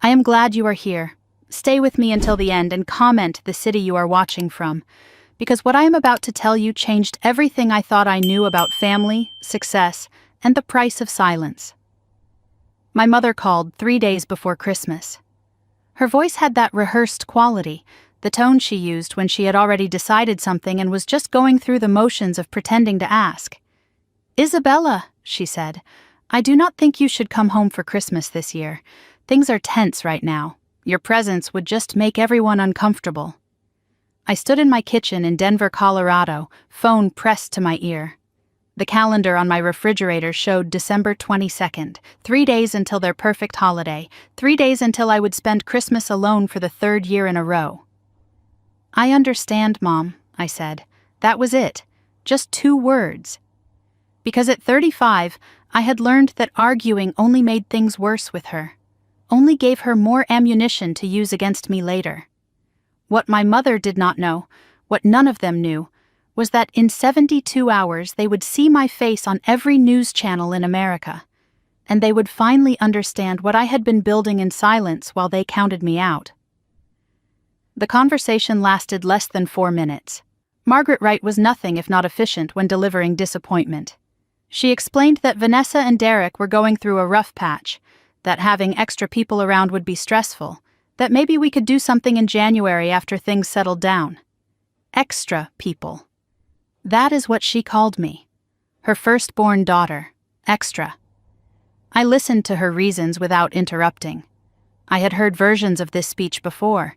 I am glad you are here. Stay with me until the end and comment the city you are watching from, because what I am about to tell you changed everything I thought I knew about family, success, and the price of silence. My mother called 3 days before Christmas. Her voice had that rehearsed quality, the tone she used when she had already decided something and was just going through the motions of pretending to ask. "Isabella," she said, "I do not think you should come home for Christmas this year. Things are tense right now. Your presence would just make everyone uncomfortable." I stood in my kitchen in Denver, Colorado, phone pressed to my ear. The calendar on my refrigerator showed December 22nd, 3 days until their perfect holiday, 3 days until I would spend Christmas alone for the 3rd year in a row. "I understand, Mom," I said. That was it. Just 2 words. Because at 35, I had learned that arguing only made things worse with her, only gave her more ammunition to use against me later. What my mother did not know, what none of them knew, was that in 72 hours they would see my face on every news channel in America, and they would finally understand what I had been building in silence while they counted me out. The conversation lasted less than 4 minutes. Margaret Wright was nothing if not efficient when delivering disappointment. She explained that Vanessa and Derek were going through a rough patch, that having extra people around would be stressful, that maybe we could do something in January after things settled down. Extra people. That is what she called me. Her firstborn daughter. Extra. I listened to her reasons without interrupting. I had heard versions of this speech before.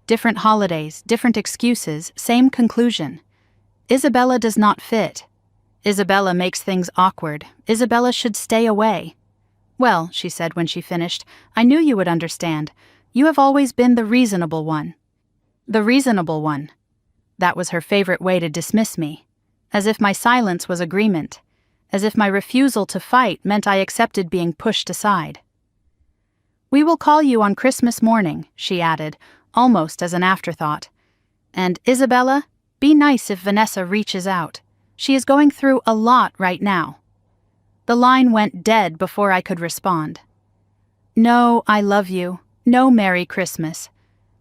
Different holidays, different excuses, same conclusion. Isabella does not fit. Isabella makes things awkward. Isabella should stay away. "Well," she said when she finished, "I knew you would understand. You have always been the reasonable one." The reasonable one. That was her favorite way to dismiss me. As if my silence was agreement. As if my refusal to fight meant I accepted being pushed aside. "We will call you on Christmas morning," she added, almost as an afterthought. "And, Isabella, be nice if Vanessa reaches out. She is going through a lot right now." The line went dead before I could respond. No, I love you. No Merry Christmas.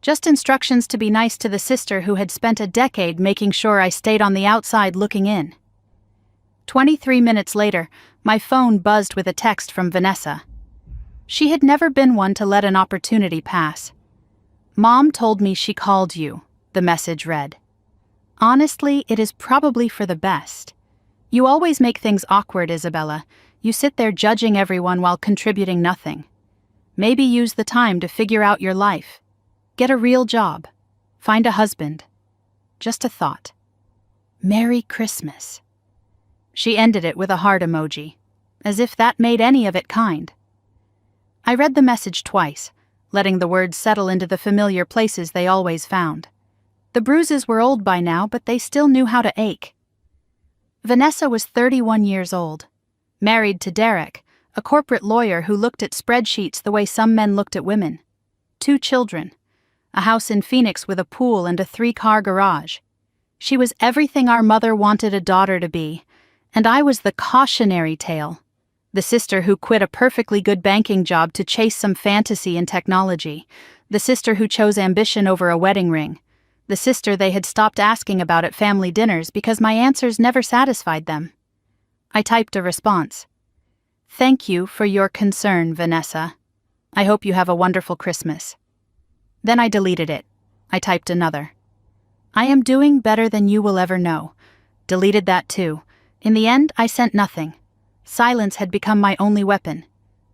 Just instructions to be nice to the sister who had spent a decade making sure I stayed on the outside looking in. 23 minutes later, my phone buzzed with a text from Vanessa. She had never been one to let an opportunity pass. "Mom told me she called you," the message read. "Honestly, it is probably for the best. You always make things awkward, Isabella. You sit there judging everyone while contributing nothing. Maybe use the time to figure out your life. Get a real job. Find a husband. Just a thought. Merry Christmas." She ended it with a heart emoji, as if that made any of it kind. I read the message twice, letting the words settle into the familiar places they always found. The bruises were old by now, but they still knew how to ache. Vanessa was 31 years old, married to Derek, a corporate lawyer who looked at spreadsheets the way some men looked at women. 2 children. A house in Phoenix with a pool and a 3-car garage. She was everything our mother wanted a daughter to be, and I was the cautionary tale, the sister who quit a perfectly good banking job to chase some fantasy in technology, the sister who chose ambition over a wedding ring, the sister they had stopped asking about at family dinners because my answers never satisfied them. I typed a response. "Thank you for your concern, Vanessa. I hope you have a wonderful Christmas." Then I deleted it. I typed another. "I am doing better than you will ever know." Deleted that too. In the end, I sent nothing. Silence had become my only weapon,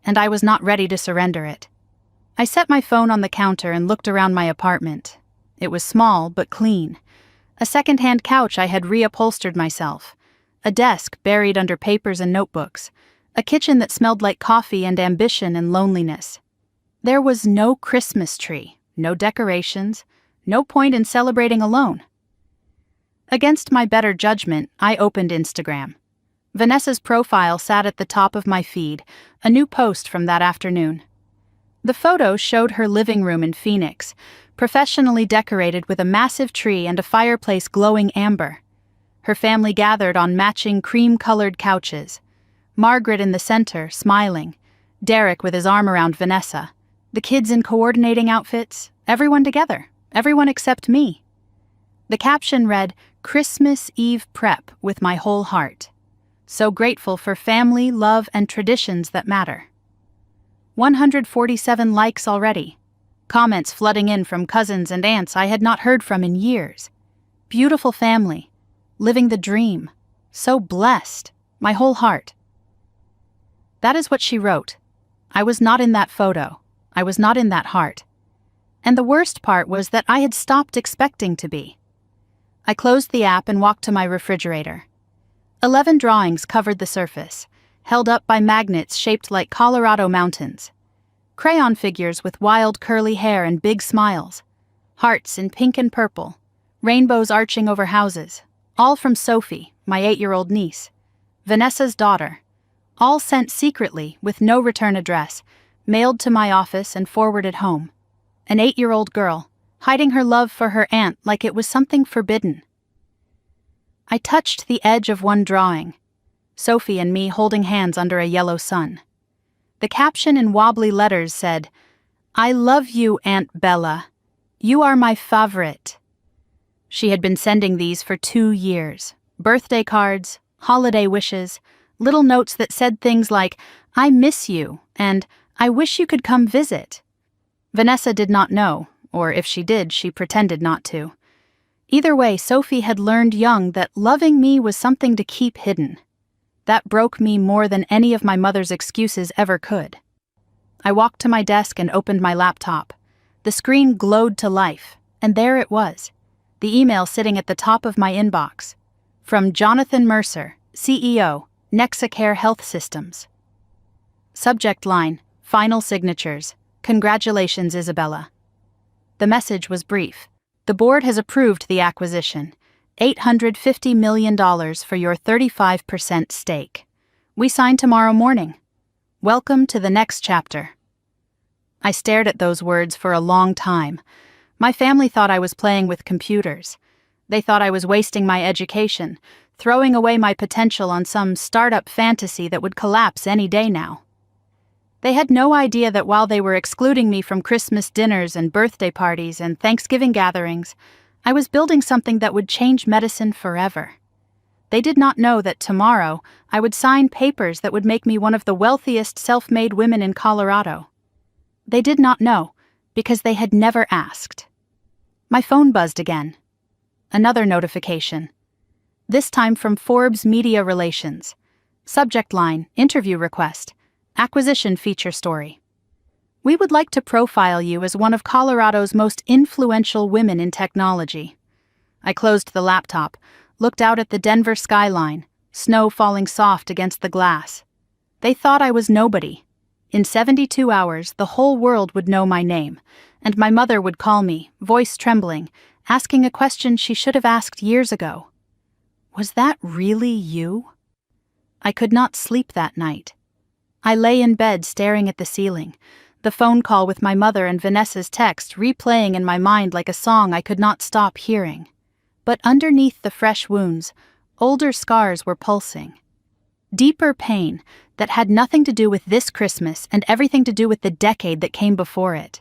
and I was not ready to surrender it. I set my phone on the counter and looked around my apartment. It was small but clean. A second-hand couch I had reupholstered myself. A desk buried under papers and notebooks. A kitchen that smelled like coffee and ambition and loneliness. There was no Christmas tree. No decorations, no point in celebrating alone. Against my better judgment, I opened Instagram. Vanessa's profile sat at the top of my feed, a new post from that afternoon. The photo showed her living room in Phoenix, professionally decorated with a massive tree and a fireplace glowing amber. Her family gathered on matching cream-colored couches. Margaret in the center, smiling. Derek with his arm around Vanessa. The kids in coordinating outfits, everyone together, everyone except me. The caption read, "Christmas Eve prep with my whole heart. So grateful for family, love, and traditions that matter." 147 likes already. Comments flooding in from cousins and aunts I had not heard from in years. Beautiful family. Living the dream. So blessed. My whole heart. That is what she wrote. I was not in that photo. I was not in that heart. And the worst part was that I had stopped expecting to be. I closed the app and walked to my refrigerator. 11 drawings covered the surface, held up by magnets shaped like Colorado mountains. Crayon figures with wild curly hair and big smiles. Hearts in pink and purple. Rainbows arching over houses. All from Sophie, my 8-year-old niece. Vanessa's daughter. All sent secretly with no return address, mailed to my office and forwarded home. An 8-year-old girl, hiding her love for her aunt like it was something forbidden. I touched the edge of one drawing. Sophie and me holding hands under a yellow sun. The caption in wobbly letters said, "I love you, Aunt Bella. You are my favorite." She had been sending these for 2 years. Birthday cards, holiday wishes, little notes that said things like, "I miss you," and "I wish you could come visit." Vanessa did not know, or if she did, she pretended not to. Either way, Sophie had learned young that loving me was something to keep hidden. That broke me more than any of my mother's excuses ever could. I walked to my desk and opened my laptop. The screen glowed to life, and there it was, the email sitting at the top of my inbox. From Jonathan Mercer, CEO, Nexacare Health Systems. Subject line, "Final signatures. Congratulations, Isabella." The message was brief. The board has approved the acquisition. $850 million for your 35% stake. We sign tomorrow morning. Welcome to the next chapter. I stared at those words for a long time. My family thought I was playing with computers. They thought I was wasting my education, throwing away my potential on some startup fantasy that would collapse any day now. They had no idea that while they were excluding me from Christmas dinners and birthday parties and Thanksgiving gatherings, I was building something that would change medicine forever. They did not know that tomorrow I would sign papers that would make me one of the wealthiest self-made women in Colorado. They did not know because they had never asked. My phone buzzed again. Another notification. This time from Forbes Media Relations. Subject line, "Interview request. Acquisition feature story. We would like to profile you as one of Colorado's most influential women in technology." I closed the laptop, looked out at the Denver skyline, snow falling soft against the glass. They thought I was nobody. In 72 hours, the whole world would know my name, and my mother would call me, voice trembling, asking a question she should have asked years ago. Was that really you? I could not sleep that night. I lay in bed staring at the ceiling, the phone call with my mother and Vanessa's text replaying in my mind like a song I could not stop hearing. But underneath the fresh wounds, older scars were pulsing. Deeper pain that had nothing to do with this Christmas and everything to do with the decade that came before it.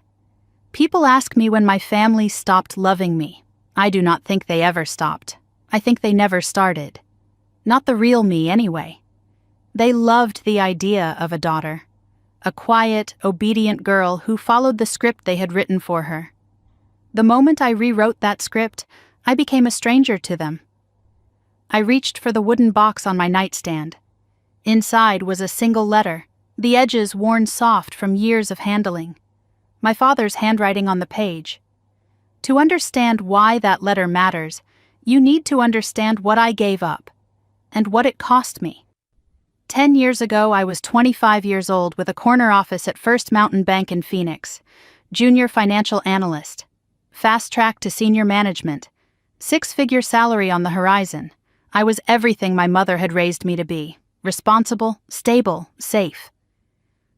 People ask me when my family stopped loving me. I do not think they ever stopped. I think they never started. Not the real me, anyway. They loved the idea of a daughter. A quiet, obedient girl who followed the script they had written for her. The moment I rewrote that script, I became a stranger to them. I reached for the wooden box on my nightstand. Inside was a single letter, the edges worn soft from years of handling. My father's handwriting on the page. To understand why that letter matters, you need to understand what I gave up, and what it cost me. 10 years ago, I was 25 years old with a corner office at First Mountain Bank in Phoenix, junior financial analyst, fast track to senior management, 6-figure salary on the horizon. I was everything my mother had raised me to be, responsible, stable, safe.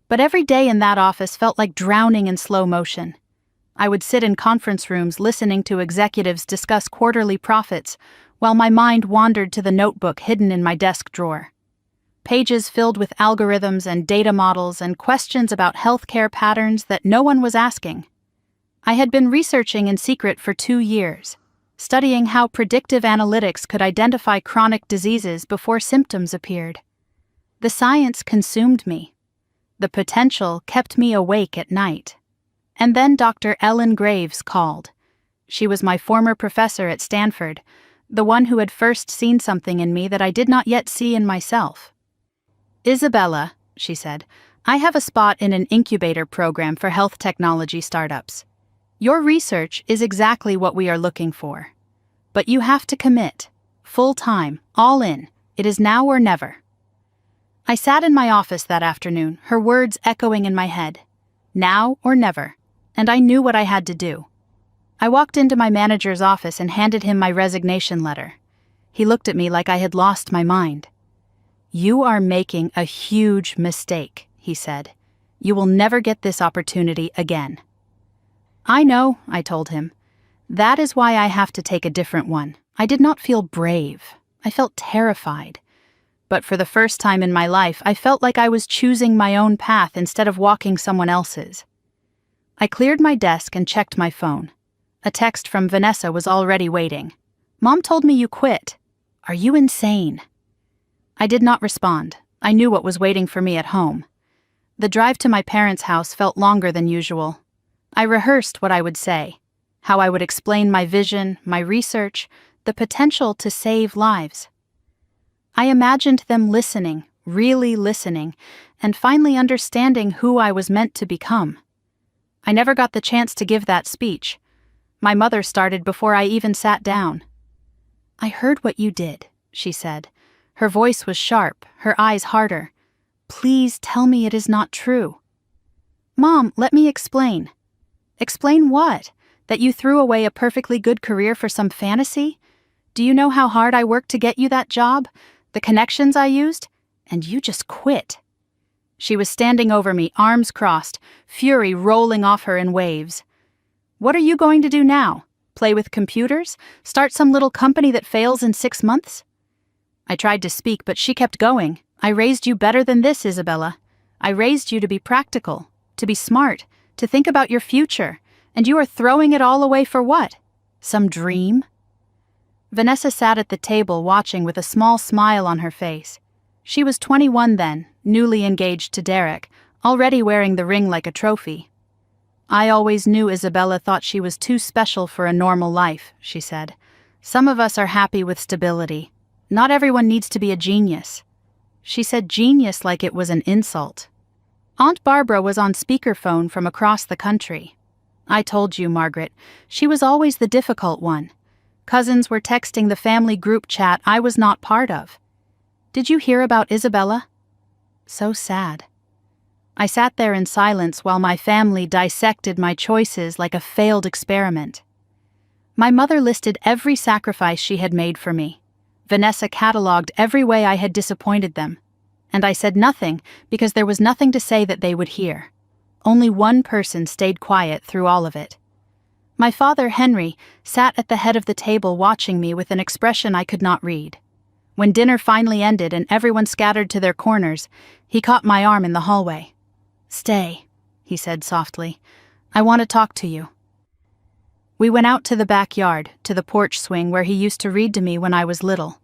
But every day in that office felt like drowning in slow motion. I would sit in conference rooms listening to executives discuss quarterly profits while my mind wandered to the notebook hidden in my desk drawer. pages filled with algorithms and data models and questions about healthcare patterns that no one was asking. I had been researching in secret for 2 years, studying how predictive analytics could identify chronic diseases before symptoms appeared. The science consumed me. The potential kept me awake at night. And then Dr. Ellen Graves called. She was my former professor at Stanford, the one who had first seen something in me that I did not yet see in myself. "Isabella," she said, "I have a spot in an incubator program for health technology startups. Your research is exactly what we are looking for. But you have to commit. Full time, all in. It is now or never." I sat in my office that afternoon, her words echoing in my head. Now or never. And I knew what I had to do. I walked into my manager's office and handed him my resignation letter. He looked at me like I had lost my mind. "You are making a huge mistake," he said. "You will never get this opportunity again." "I know," I told him. "That is why I have to take a different one." I did not feel brave. I felt terrified. But for the first time in my life, I felt like I was choosing my own path instead of walking someone else's. I cleared my desk and checked my phone. A text from Vanessa was already waiting. "Mom told me you quit. Are you insane?" I did not respond. I knew what was waiting for me at home. The drive to my parents' house felt longer than usual. I rehearsed what I would say, how I would explain my vision, my research, the potential to save lives. I imagined them listening, really listening, and finally understanding who I was meant to become. I never got the chance to give that speech. My mother started before I even sat down. "I heard what you did," she said. Her voice was sharp, her eyes harder. "Please tell me it is not true." "Mom, let me explain." "Explain what? That you threw away a perfectly good career for some fantasy? Do you know how hard I worked to get you that job? The connections I used? And you just quit." She was standing over me, arms crossed, fury rolling off her in waves. "What are you going to do now? Play with computers? Start some little company that fails in 6 months?" I tried to speak, but she kept going. "I raised you better than this, Isabella. I raised you to be practical, to be smart, to think about your future, and you are throwing it all away for what? Some dream?" Vanessa sat at the table watching with a small smile on her face. She was 21 then, newly engaged to Derek, already wearing the ring like a trophy. "I always knew Isabella thought she was too special for a normal life," she said. "Some of us are happy with stability. Not everyone needs to be a genius." She said genius like it was an insult. Aunt Barbara was on speakerphone from across the country. "I told you, Margaret, she was always the difficult one. Cousins were texting the family group chat I was not part of. Did you hear about Isabella?" So sad. I sat there in silence while my family dissected my choices like a failed experiment. My mother listed every sacrifice she had made for me. Vanessa cataloged every way I had disappointed them. And I said nothing because there was nothing to say that they would hear. Only one person stayed quiet through all of it. My father, Henry, sat at the head of the table watching me with an expression I could not read. When dinner finally ended and everyone scattered to their corners, he caught my arm in the hallway. "Stay," he said softly. "I want to talk to you." We went out to the backyard, to the porch swing where he used to read to me when I was little.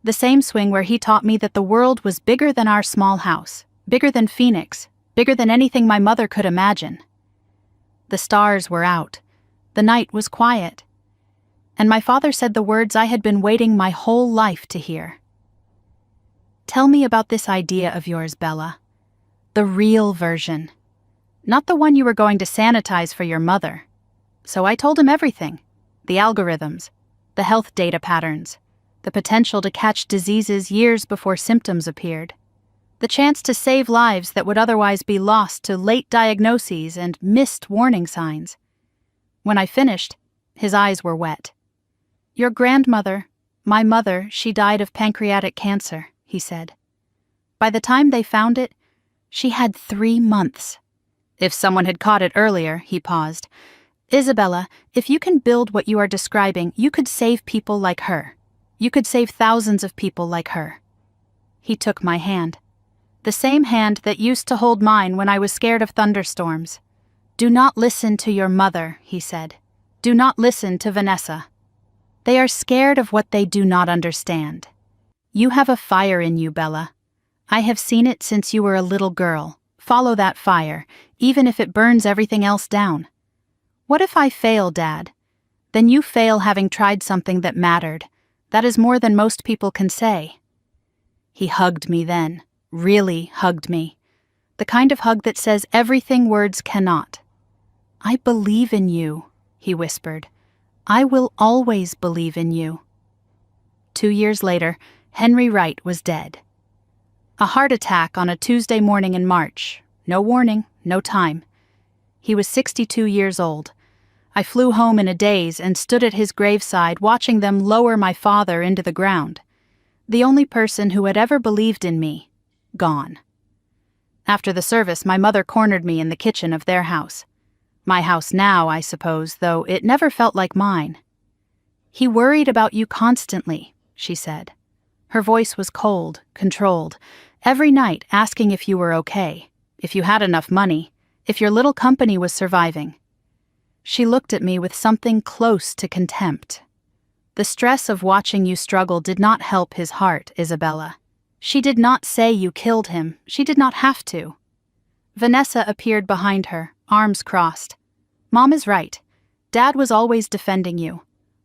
The same swing where he taught me that the world was bigger than our small house, bigger than Phoenix, bigger than anything my mother could imagine. The stars were out. The night was quiet. And my father said the words I had been waiting my whole life to hear. "Tell me about this idea of yours, Bella. The real version. Not the one you were going to sanitize for your mother." So I told him everything. The algorithms, the health data patterns, the potential to catch diseases years before symptoms appeared, the chance to save lives that would otherwise be lost to late diagnoses and missed warning signs. When I finished, his eyes were wet. "Your grandmother, my mother, she died of pancreatic cancer," he said. "By the time they found it, she had 3 months. If someone had caught it earlier," he paused. "Isabella, if you can build what you are describing, you could save people like her. You could save thousands of people like her." He took my hand. The same hand that used to hold mine when I was scared of thunderstorms. "Do not listen to your mother," he said. "Do not listen to Vanessa. They are scared of what they do not understand. You have a fire in you, Bella. I have seen it since you were a little girl. Follow that fire, even if it burns everything else down. What if I fail, Dad? Then you fail having tried something that mattered. That is more than most people can say." He hugged me then, really hugged me. The kind of hug that says everything words cannot. "I believe in you," he whispered. "I will always believe in you." 2 years later, Henry Wright was dead. A heart attack on a Tuesday morning in March. No warning, no time. He was 62 years old. I flew home in a daze and stood at his graveside watching them lower my father into the ground. The only person who had ever believed in me, gone. After the service, my mother cornered me in the kitchen of their house. My house now, I suppose, though it never felt like mine. "He worried about you constantly," she said. Her voice was cold, controlled, every night asking if you were okay, if you had enough money, if your little company was surviving. She looked at me with something close to contempt. "The stress of watching you struggle did not help his heart, Isabella. She did not say you killed him. She did not have to." Vanessa appeared behind her, arms crossed. "Mom is right. Dad was always defending you,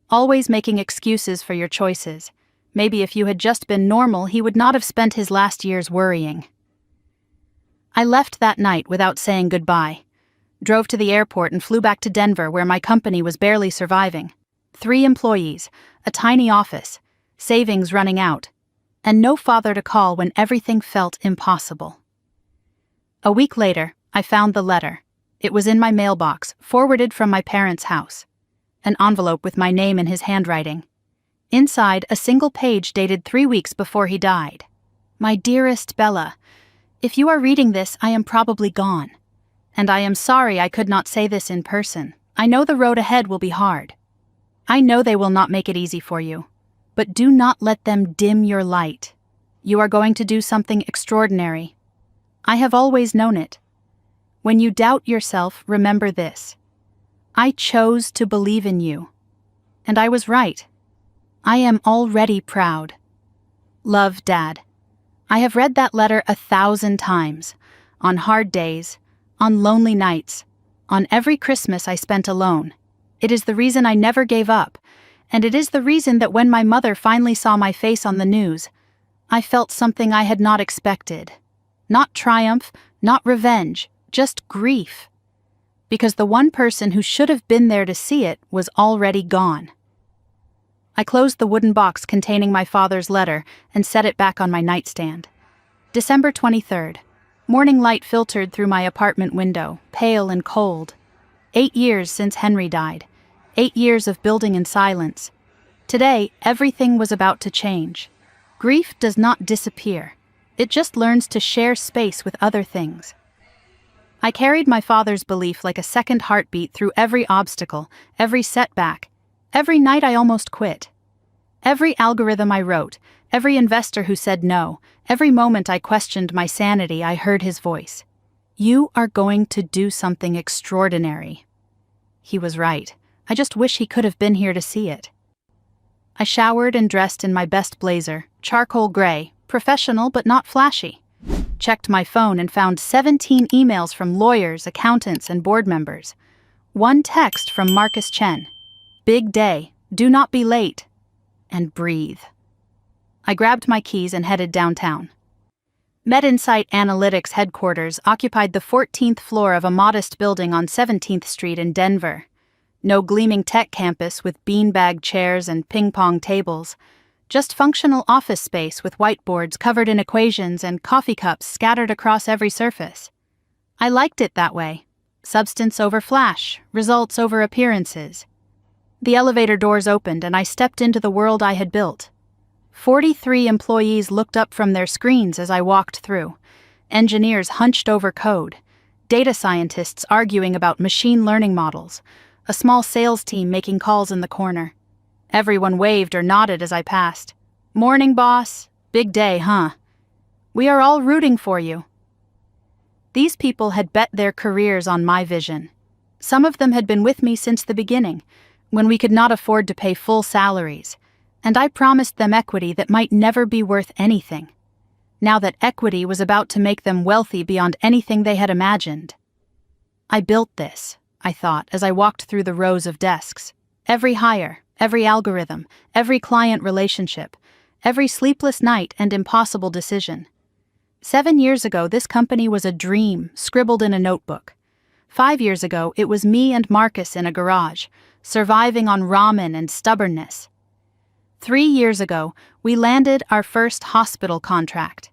always making excuses for your choices. Maybe if you had just been normal, he would not have spent his last years worrying." I left that night without saying goodbye. Drove to the airport and flew back to Denver, where my company was barely surviving. 3 employees, a tiny office, savings running out, and no father to call when everything felt impossible. A week later, I found the letter. It was in my mailbox, forwarded from my parents' house. An envelope with my name in his handwriting. Inside, a single page dated 3 weeks before he died. "My dearest Bella, if you are reading this, I am probably gone. And I am sorry I could not say this in person. I know the road ahead will be hard. I know they will not make it easy for you. But do not let them dim your light. You are going to do something extraordinary. I have always known it. When you doubt yourself, remember this. I chose to believe in you. And I was right. I am already proud. Love, Dad." I have read that letter 1,000 times, on hard days, on lonely nights, on every Christmas I spent alone. It is the reason I never gave up, and it is the reason that when my mother finally saw my face on the news, I felt something I had not expected. Not triumph, not revenge, just grief. Because the one person who should have been there to see it was already gone. I closed the wooden box containing my father's letter and set it back on my nightstand. December 23rd. Morning light filtered through my apartment window, pale and cold. 8 years since Henry died. 8 years of building in silence. Today, everything was about to change. Grief does not disappear. It just learns to share space with other things. I carried my father's belief like a second heartbeat through every obstacle, every setback, every night I almost quit. Every algorithm I wrote, every investor who said no, every moment I questioned my sanity, I heard his voice. "You are going to do something extraordinary." He was right. I just wish he could have been here to see it. I showered and dressed in my best blazer, charcoal gray, professional but not flashy. Checked my phone and found 17 emails from lawyers, accountants, and board members. One text from Marcus Chen. "Big day. Do not be late." And breathe. I grabbed my keys and headed downtown. MedInsight Analytics headquarters occupied the 14th floor of a modest building on 17th Street in Denver. No gleaming tech campus with beanbag chairs and ping-pong tables. Just functional office space with whiteboards covered in equations and coffee cups scattered across every surface. I liked it that way. Substance over flash, results over appearances. The elevator doors opened and I stepped into the world I had built. 43 employees looked up from their screens as I walked through. Engineers hunched over code. Data scientists arguing about machine learning models. A small sales team making calls in the corner. Everyone waved or nodded as I passed. "Morning, boss. Big day, huh?" We are all rooting for you." These people had bet their careers on my vision. Some of them had been with me since the beginning, when we could not afford to pay full salaries, and I promised them equity that might never be worth anything. Now that equity was about to make them wealthy beyond anything they had imagined. I built this, I thought, as I walked through the rows of desks. Every hire, every algorithm, every client relationship, every sleepless night and impossible decision. 7 years ago, this company was a dream scribbled in a notebook. 5 years ago, it was me and Marcus in a garage, surviving on ramen and stubbornness. 3 years ago, we landed our first hospital contract.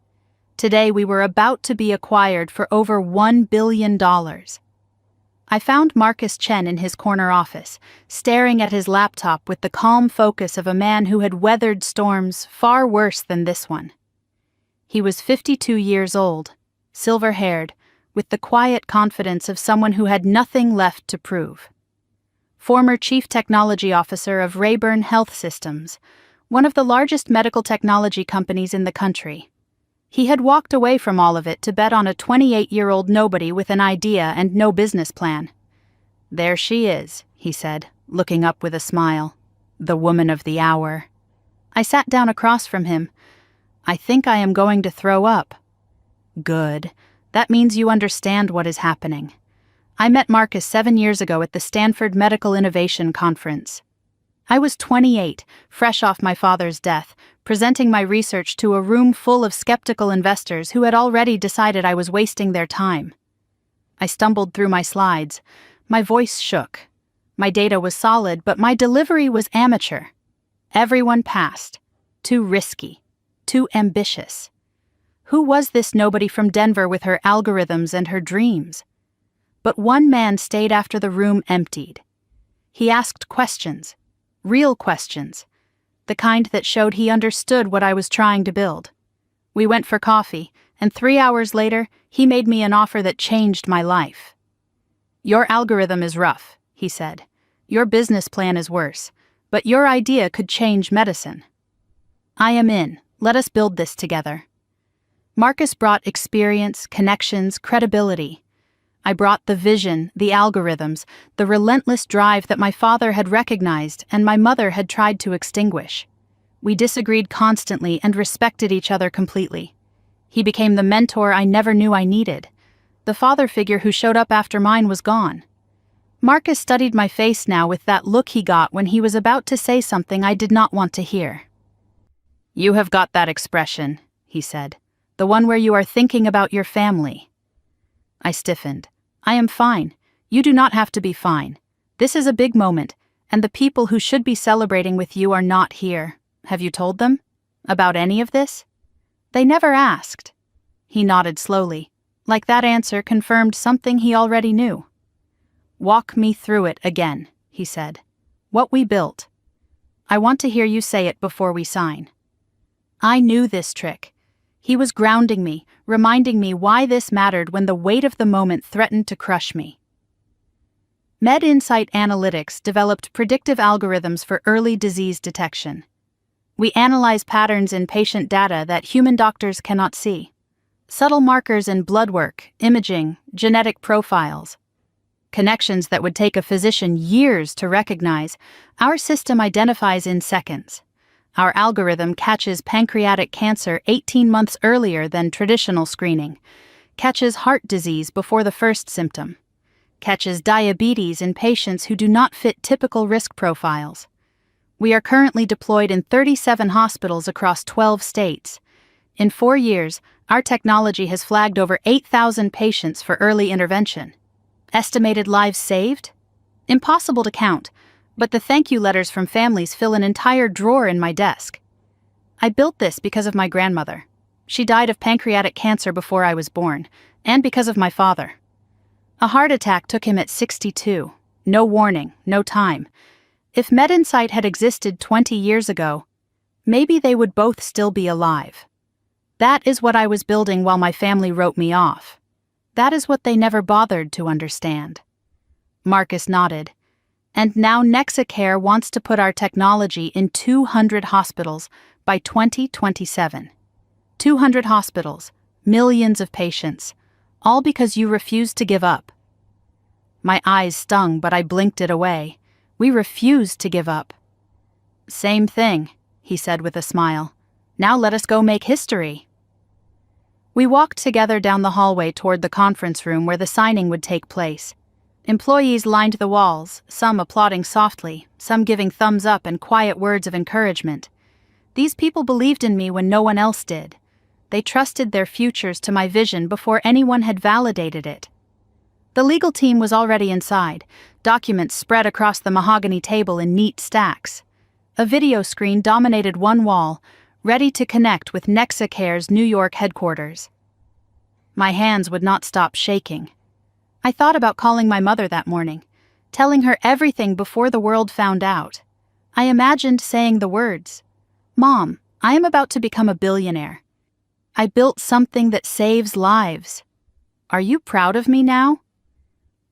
Today, we were about to be acquired for over $1 billion. I found Marcus Chen in his corner office, staring at his laptop with the calm focus of a man who had weathered storms far worse than this one. He was 52 years old, silver-haired, with the quiet confidence of someone who had nothing left to prove. Former Chief Technology Officer of Rayburn Health Systems, one of the largest medical technology companies in the country. He had walked away from all of it to bet on a 28-year-old nobody with an idea and no business plan. "There she is," he said, looking up with a smile. "The woman of the hour." I sat down across from him. "I think I am going to throw up." "Good. That means you understand what is happening. I met Marcus 7 years ago at the Stanford Medical Innovation Conference. I was 28, fresh off my father's death, presenting my research to a room full of skeptical investors who had already decided I was wasting their time. I stumbled through my slides. My voice shook. My data was solid, but my delivery was amateur. Everyone passed. Too risky. Too ambitious. Who was this nobody from Denver with her algorithms and her dreams? But one man stayed after the room emptied. He asked questions. Real questions. The kind that showed he understood what I was trying to build. We went for coffee, and 3 hours later, he made me an offer that changed my life. "Your algorithm is rough," he said. "Your business plan is worse, but your idea could change medicine. I am in. Let us build this together." Marcus brought experience, connections, credibility. I brought the vision, the algorithms, the relentless drive that my father had recognized and my mother had tried to extinguish. We disagreed constantly and respected each other completely. He became the mentor I never knew I needed. The father figure who showed up after mine was gone. Marcus studied my face now with that look he got when he was about to say something I did not want to hear. "You have got that expression," he said. "The one where you are thinking about your family." I stiffened. "I am fine. You do not have to be fine. This is a big moment, and the people who should be celebrating with you are not here. Have you told them? About any of this?" "They never asked." He nodded slowly, like that answer confirmed something he already knew. "Walk me through it again," he said. "What we built. I want to hear you say it before we sign." I knew this trick. He was grounding me, reminding me why this mattered when the weight of the moment threatened to crush me. MedInsight Analytics developed predictive algorithms for early disease detection. We analyze patterns in patient data that human doctors cannot see. Subtle markers in blood work, imaging, genetic profiles. Connections that would take a physician years to recognize, our system identifies in seconds. Our algorithm catches pancreatic cancer 18 months earlier than traditional screening, catches heart disease before the first symptom, catches diabetes in patients who do not fit typical risk profiles. We are currently deployed in 37 hospitals across 12 states. In 4 years, our technology has flagged over 8,000 patients for early intervention. Estimated lives saved? Impossible to count, but the thank you letters from families fill an entire drawer in my desk. I built this because of my grandmother. She died of pancreatic cancer before I was born, and because of my father. A heart attack took him at 62. No warning, no time. If MedInsight had existed 20 years ago, maybe they would both still be alive. That is what I was building while my family wrote me off. That is what they never bothered to understand. Marcus nodded. And now NexaCare wants to put our technology in 200 hospitals by 2027. 200 hospitals, millions of patients, all because you refused to give up. My eyes stung, but I blinked it away. We refused to give up. Same thing, he said with a smile. Now let us go make history. We walked together down the hallway toward the conference room where the signing would take place. Employees lined the walls, some applauding softly, some giving thumbs up and quiet words of encouragement. These people believed in me when no one else did. They trusted their futures to my vision before anyone had validated it. The legal team was already inside, documents spread across the mahogany table in neat stacks. A video screen dominated one wall, ready to connect with Nexacare's New York headquarters. My hands would not stop shaking. I thought about calling my mother that morning, telling her everything before the world found out. I imagined saying the words, "Mom, I am about to become a billionaire. I built something that saves lives. Are you proud of me now?"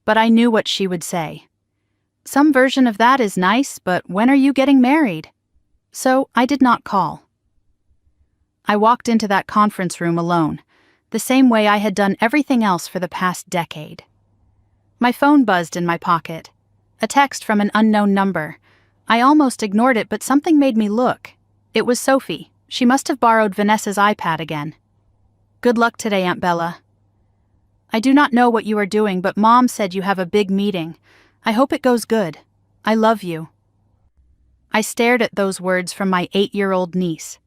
But I knew what she would say. Some version of that is nice, but when are you getting married? So I did not call. I walked into that conference room alone, the same way I had done everything else for the past decade. My phone buzzed in my pocket. A text from an unknown number. I almost ignored it, but something made me look. It was Sophie. She must have borrowed Vanessa's iPad again. "Good luck today, Aunt Bella. I do not know what you are doing, but Mom said you have a big meeting. I hope it goes good. I love you." I stared at those words from my 8-year-old niece,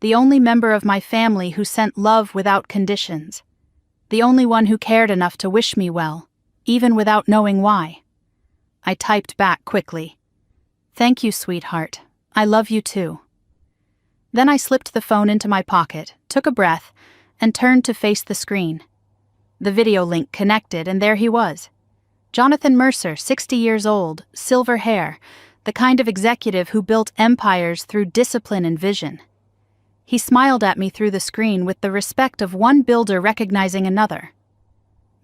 the only member of my family who sent love without conditions, the only one who cared enough to wish me well, even without knowing why. I typed back quickly, "Thank you, sweetheart. I love you too." Then I slipped the phone into my pocket, took a breath, and turned to face the screen. The video link connected, and there he was. Jonathan Mercer, 60 years old, silver hair, the kind of executive who built empires through discipline and vision. He smiled at me through the screen with the respect of one builder recognizing another.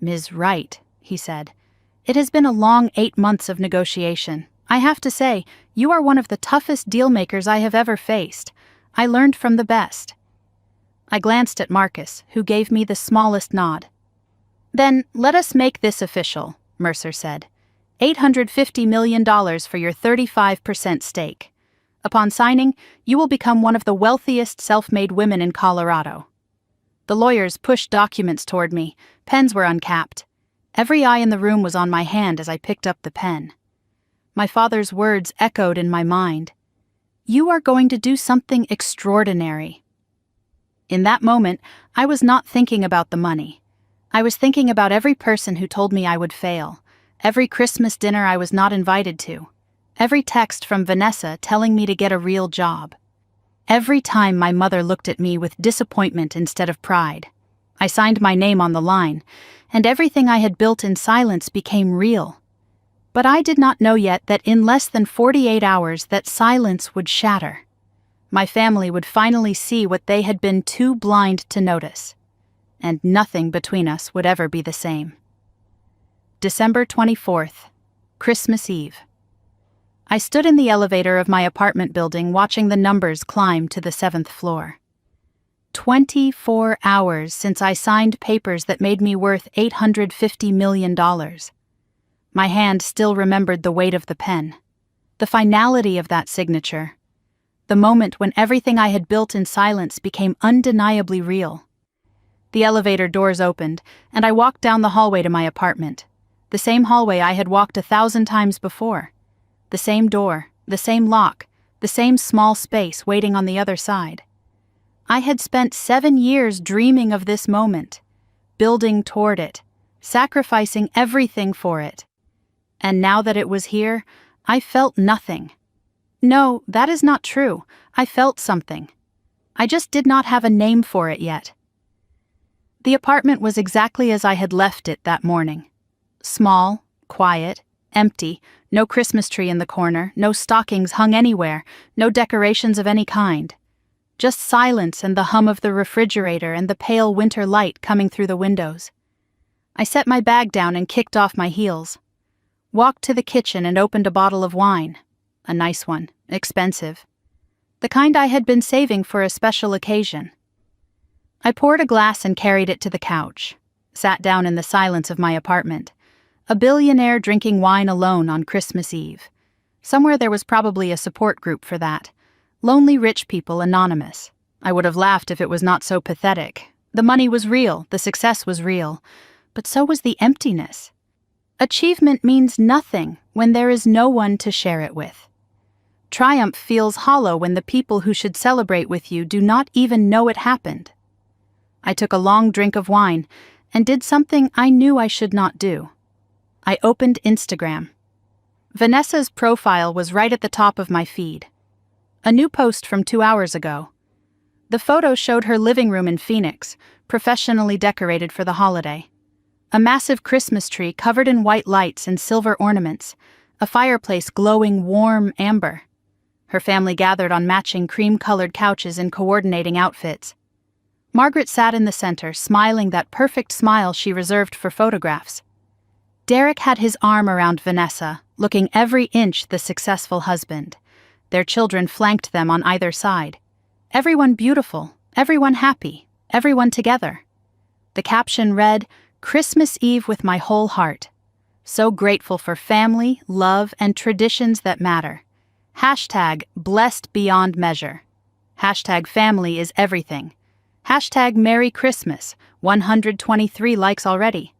"Ms. Wright," he said, "it has been a long 8 months of negotiation. I have to say, you are one of the toughest dealmakers I have ever faced. I learned from the best." I glanced at Marcus, who gave me the smallest nod. "Then let us make this official," Mercer said. $850 million for your 35% stake. Upon signing, you will become one of the wealthiest self-made women in Colorado. The lawyers pushed documents toward me. Pens were uncapped. Every eye in the room was on my hand as I picked up the pen. My father's words echoed in my mind. "You are going to do something extraordinary." In that moment, I was not thinking about the money. I was thinking about every person who told me I would fail, every Christmas dinner I was not invited to, every text from Vanessa telling me to get a real job. Every time my mother looked at me with disappointment instead of pride. I signed my name on the line, and everything I had built in silence became real. But I did not know yet that in less than 48 hours that silence would shatter. My family would finally see what they had been too blind to notice, and nothing between us would ever be the same. December 24th, Christmas Eve. I stood in the elevator of my apartment building watching the numbers climb to the 7th floor. 24 hours since I signed papers that made me worth $850 million. My hand still remembered the weight of the pen, the finality of that signature, the moment when everything I had built in silence became undeniably real. The elevator doors opened, and I walked down the hallway to my apartment, the same hallway I had walked 1,000 times before. The same door, the same lock, the same small space waiting on the other side. I had spent 7 years dreaming of this moment, building toward it, sacrificing everything for it. And now that it was here, I felt nothing. No, that is not true. I felt something. I just did not have a name for it yet. The apartment was exactly as I had left it that morning. Small, quiet, empty, no Christmas tree in the corner, no stockings hung anywhere, no decorations of any kind. Just silence and the hum of the refrigerator and the pale winter light coming through the windows. I set my bag down and kicked off my heels. Walked to the kitchen and opened a bottle of wine. A nice one, expensive. The kind I had been saving for a special occasion. I poured a glass and carried it to the couch, sat down in the silence of my apartment. A billionaire drinking wine alone on Christmas Eve. Somewhere there was probably a support group for that. Lonely rich people anonymous. I would have laughed if it was not so pathetic. The money was real, the success was real, but so was the emptiness. Achievement means nothing when there is no one to share it with. Triumph feels hollow when the people who should celebrate with you do not even know it happened. I took a long drink of wine and did something I knew I should not do. I opened Instagram. Vanessa's profile was right at the top of my feed. A new post from 2 hours ago. The photo showed her living room in Phoenix, professionally decorated for the holiday. A massive Christmas tree covered in white lights and silver ornaments, a fireplace glowing warm amber. Her family gathered on matching cream-colored couches in coordinating outfits. Margaret sat in the center, smiling that perfect smile she reserved for photographs. Derek had his arm around Vanessa, looking every inch the successful husband. Their children flanked them on either side. Everyone beautiful, everyone happy, everyone together. The caption read, "Christmas Eve with my whole heart. So grateful for family, love, and traditions that matter. Hashtag blessed beyond measure. Hashtag family is everything. Hashtag Merry Christmas, 123 likes already.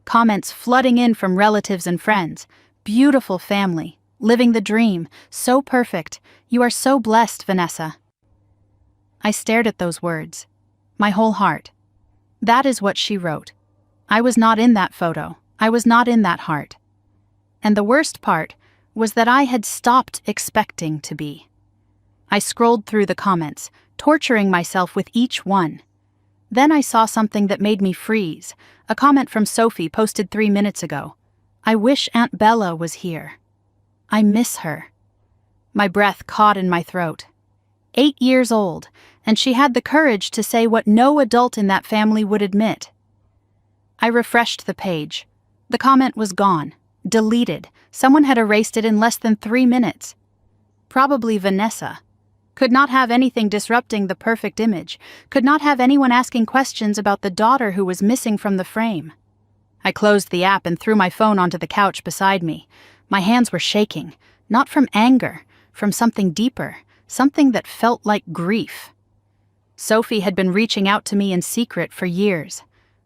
Comments flooding in from relatives and friends. Beautiful family, living the dream, so perfect. You are so blessed, Vanessa." I stared at those words. My whole heart. That is what she wrote. I was not in that photo. I was not in that heart. And the worst part was that I had stopped expecting to be. I scrolled through the comments, torturing myself with each one. Then I saw something that made me freeze, a comment from Sophie posted 3 minutes ago. "I wish Aunt Bella was here. I miss her." My breath caught in my throat. 8 years old, and she had the courage to say what no adult in that family would admit. I refreshed the page. The comment was gone, deleted. Someone had erased it in less than 3 minutes. Probably Vanessa. Could not have anything disrupting the perfect image, could not have anyone asking questions about the daughter who was missing from the frame. I closed the app and threw my phone onto the couch beside me. My hands were shaking, not from anger, from something deeper, something that felt like grief. Sophie had been reaching out to me in secret for years.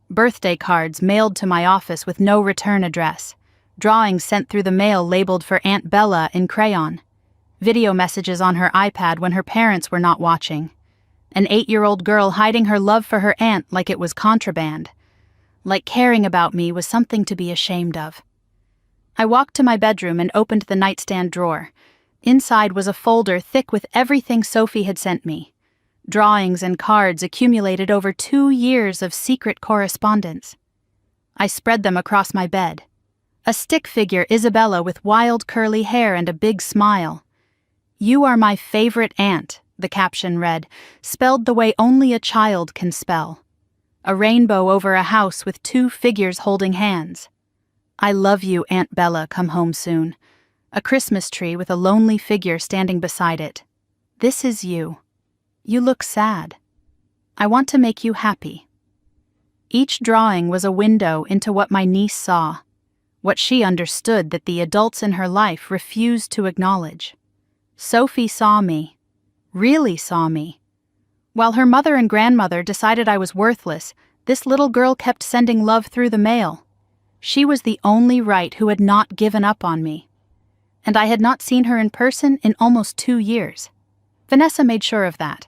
Birthday cards mailed to my office with no return address. Drawings sent through the mail labeled for Aunt Bella in crayon. Video messages on her iPad when her parents were not watching. An 8-year-old girl hiding her love for her aunt like it was contraband. Like caring about me was something to be ashamed of. I walked to my bedroom and opened the nightstand drawer. Inside was a folder thick with everything Sophie had sent me. Drawings and cards accumulated over 2 years of secret correspondence. I spread them across my bed. A stick figure Isabella with wild curly hair and a big smile. "You are my favorite aunt," the caption read, spelled the way only a child can spell. A rainbow over a house with 2 figures holding hands. "I love you, Aunt Bella, come home soon." A Christmas tree with a lonely figure standing beside it. "This is you. You look sad. I want to make you happy." Each drawing was a window into what my niece saw, what she understood that the adults in her life refused to acknowledge. Sophie saw me, really saw me. While her mother and grandmother decided I was worthless, this little girl kept sending love through the mail. She was the only right who had not given up on me. And I had not seen her in person in almost 2 years. Vanessa made sure of that.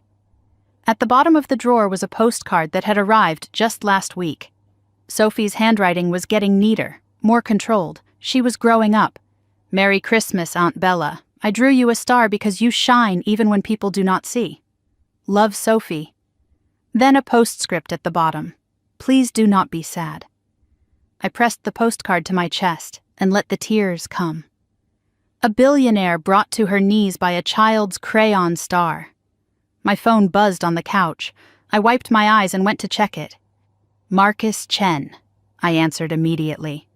At the bottom of the drawer was a postcard that had arrived just last week. Sophie's handwriting was getting neater, more controlled. She was growing up. "Merry Christmas, Aunt Bella. I drew you a star because you shine even when people do not see. Love, Sophie." Then a postscript at the bottom. "Please do not be sad." I pressed the postcard to my chest and let the tears come. A billionaire brought to her knees by a child's crayon star. My phone buzzed on the couch. I wiped my eyes and went to check it. "Marcus Chen," I answered immediately.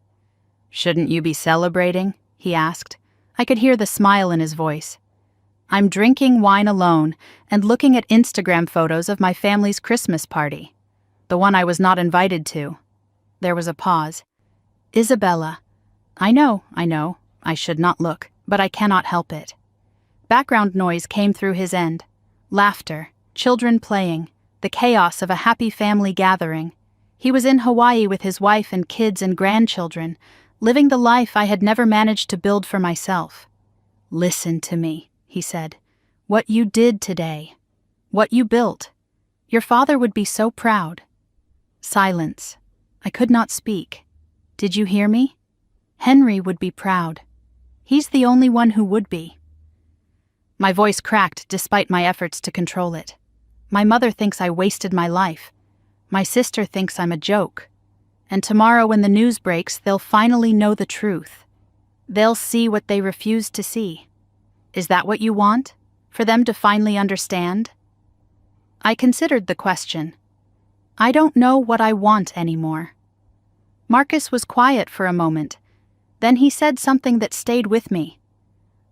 "Shouldn't you be celebrating?" he asked. I could hear the smile in his voice. "I'm drinking wine alone and looking at Instagram photos of my family's Christmas party. The one I was not invited to. There was a pause. Isabella. I know. I should not look, but I cannot help it. Background noise came through his end. Laughter, children playing, the chaos of a happy family gathering. He was in Hawaii with his wife and kids and grandchildren, living the life I had never managed to build for myself. Listen to me, he said. What you did today. What you built. Your father would be so proud. Silence. I could not speak. Did you hear me? Henry would be proud. He's the only one who would be. My voice cracked despite my efforts to control it. My mother thinks I wasted my life. My sister thinks I'm a joke. And tomorrow when the news breaks, they'll finally know the truth. They'll see what they refused to see. Is that what you want? For them to finally understand? I considered the question. I don't know what I want anymore. Marcus was quiet for a moment. Then he said something that stayed with me.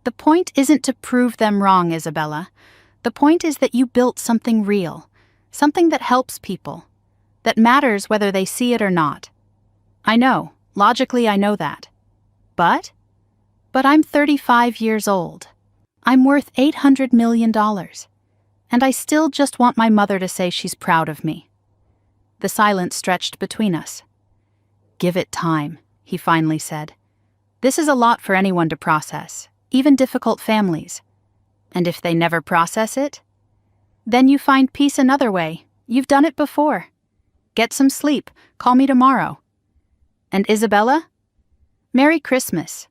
The point isn't to prove them wrong, Isabella. The point is that you built something real, something that helps people, that matters whether they see it or not. I know, logically I know that. But I'm 35 years old. I'm worth $800 million. And I still just want my mother to say she's proud of me. The silence stretched between us. Give it time, he finally said. This is a lot for anyone to process, even difficult families. And if they never process it? Then you find peace another way. You've done it before. Get some sleep. Call me tomorrow. And Isabella? Merry Christmas.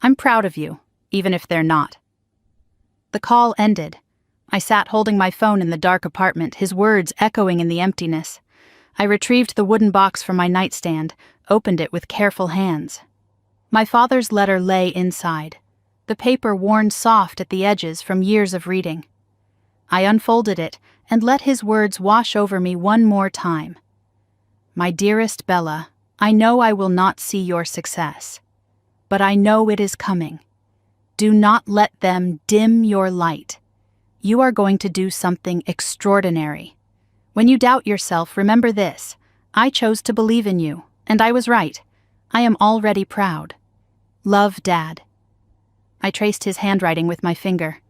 I'm proud of you, even if they're not. The call ended. I sat holding my phone in the dark apartment, his words echoing in the emptiness. I retrieved the wooden box from my nightstand, opened it with careful hands. My father's letter lay inside, the paper worn soft at the edges from years of reading. I unfolded it and let his words wash over me one more time. My dearest Bella, I know I will not see your success, but I know it is coming. Do not let them dim your light. You are going to do something extraordinary. When you doubt yourself, remember this. I chose to believe in you, and I was right. I am already proud. Love, Dad. I traced his handwriting with my finger.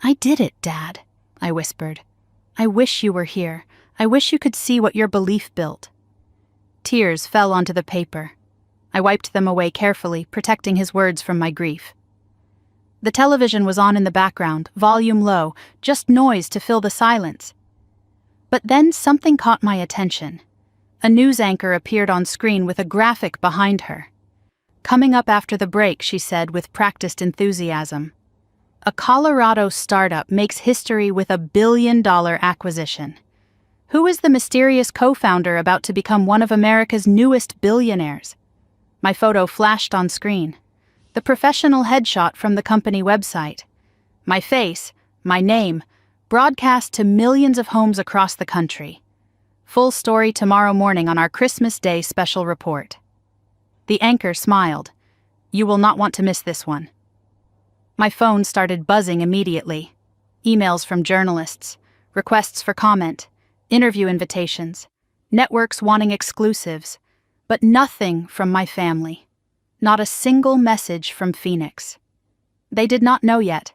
I did it, Dad, I whispered. I wish you were here. I wish you could see what your belief built. Tears fell onto the paper. I wiped them away carefully, protecting his words from my grief. The television was on in the background, volume low, just noise to fill the silence. But then something caught my attention. A news anchor appeared on screen with a graphic behind her. Coming up after the break, she said with practiced enthusiasm. A Colorado startup makes history with a $1 billion acquisition. Who is the mysterious co-founder about to become one of America's newest billionaires? My photo flashed on screen. The professional headshot from the company website. My face, my name, broadcast to millions of homes across the country. Full story tomorrow morning on our Christmas Day special report. The anchor smiled. You will not want to miss this one. My phone started buzzing immediately. Emails from journalists, requests for comment, interview invitations, networks wanting exclusives, but nothing from my family. Not a single message from Phoenix. They did not know yet.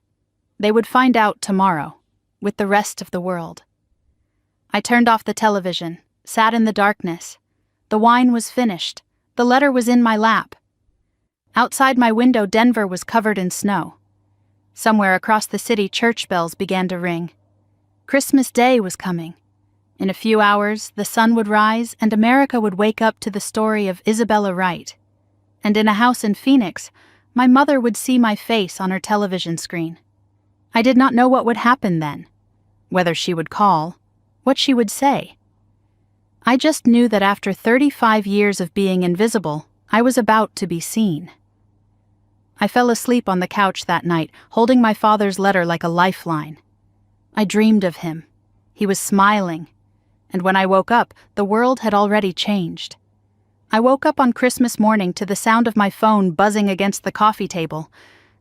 They would find out tomorrow, with the rest of the world. I turned off the television, sat in the darkness. The wine was finished. The letter was in my lap. Outside my window, Denver was covered in snow. Somewhere across the city, church bells began to ring. Christmas Day was coming. In a few hours, the sun would rise and America would wake up to the story of Isabella Wright. And in a house in Phoenix, my mother would see my face on her television screen. I did not know what would happen then, whether she would call, what she would say. I just knew that after 35 years of being invisible, I was about to be seen. I fell asleep on the couch that night, holding my father's letter like a lifeline. I dreamed of him. He was smiling. And when I woke up, the world had already changed. I woke up on Christmas morning to the sound of my phone buzzing against the coffee table.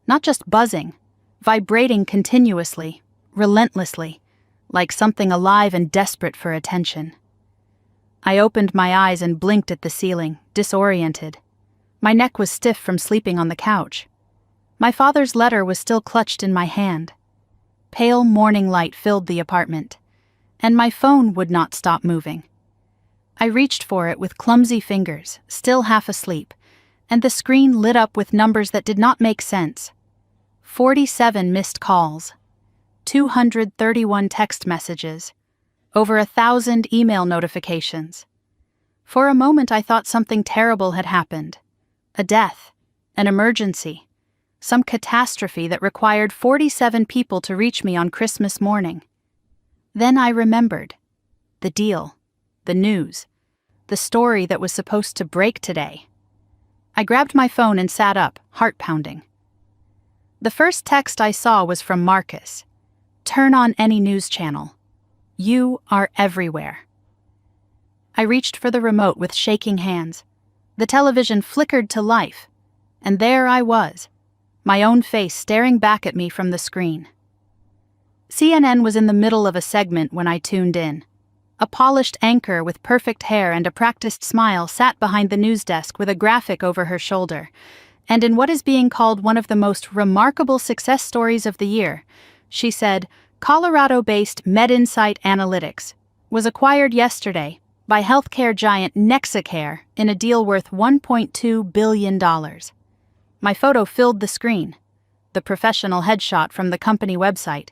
Not just buzzing, vibrating continuously, relentlessly, like something alive and desperate for attention. I opened my eyes and blinked at the ceiling, disoriented. My neck was stiff from sleeping on the couch. My father's letter was still clutched in my hand. Pale morning light filled the apartment, and my phone would not stop moving. I reached for it with clumsy fingers, still half asleep, and the screen lit up with numbers that did not make sense. 47 missed calls, 231 text messages, over 1,000 email notifications. For a moment I thought something terrible had happened. A death, an emergency, some catastrophe that required 47 people to reach me on Christmas morning. Then I remembered. The deal, the news, the story that was supposed to break today. I grabbed my phone and sat up, heart pounding. The first text I saw was from Marcus. Turn on any news channel. You are everywhere. I reached for the remote with shaking hands. The television flickered to life, and there I was, my own face staring back at me from the screen. CNN was in the middle of a segment when I tuned in. A polished anchor with perfect hair and a practiced smile sat behind the news desk with a graphic over her shoulder, and in what is being called one of the most remarkable success stories of the year, she said, Colorado-based MedInsight Analytics was acquired yesterday by healthcare giant Nexicare in a deal worth $1.2 billion. My photo filled the screen, the professional headshot from the company website.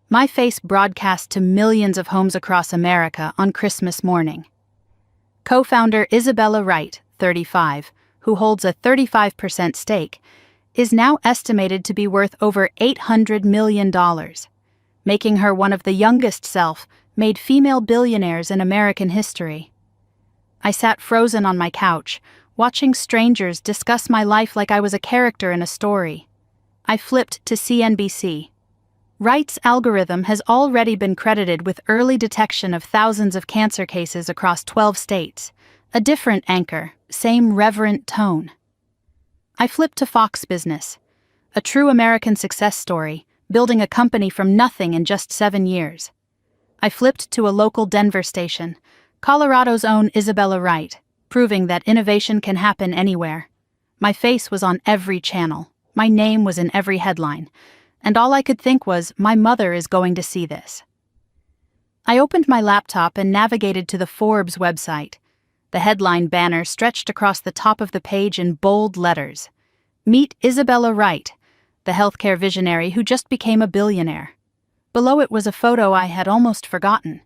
My face broadcast to millions of homes across America on Christmas morning. Co-founder Isabella Wright, 35, who holds a 35% stake, is now estimated to be worth over $800 million, making her one of the youngest self-made female billionaires in American history. I sat frozen on my couch, watching strangers discuss my life like I was a character in a story. I flipped to CNBC. Wright's algorithm has already been credited with early detection of thousands of cancer cases across 12 states. A different anchor, same reverent tone. I flipped to Fox Business. A true American success story, building a company from nothing in just 7 years. I flipped to a local Denver station, Colorado's own Isabella Wright, proving that innovation can happen anywhere. My face was on every channel, my name was in every headline, and all I could think was, my mother is going to see this. I opened my laptop and navigated to the Forbes website. The headline banner stretched across the top of the page in bold letters. Meet Isabella Wright, the healthcare visionary who just became a billionaire. Below it was a photo I had almost forgotten,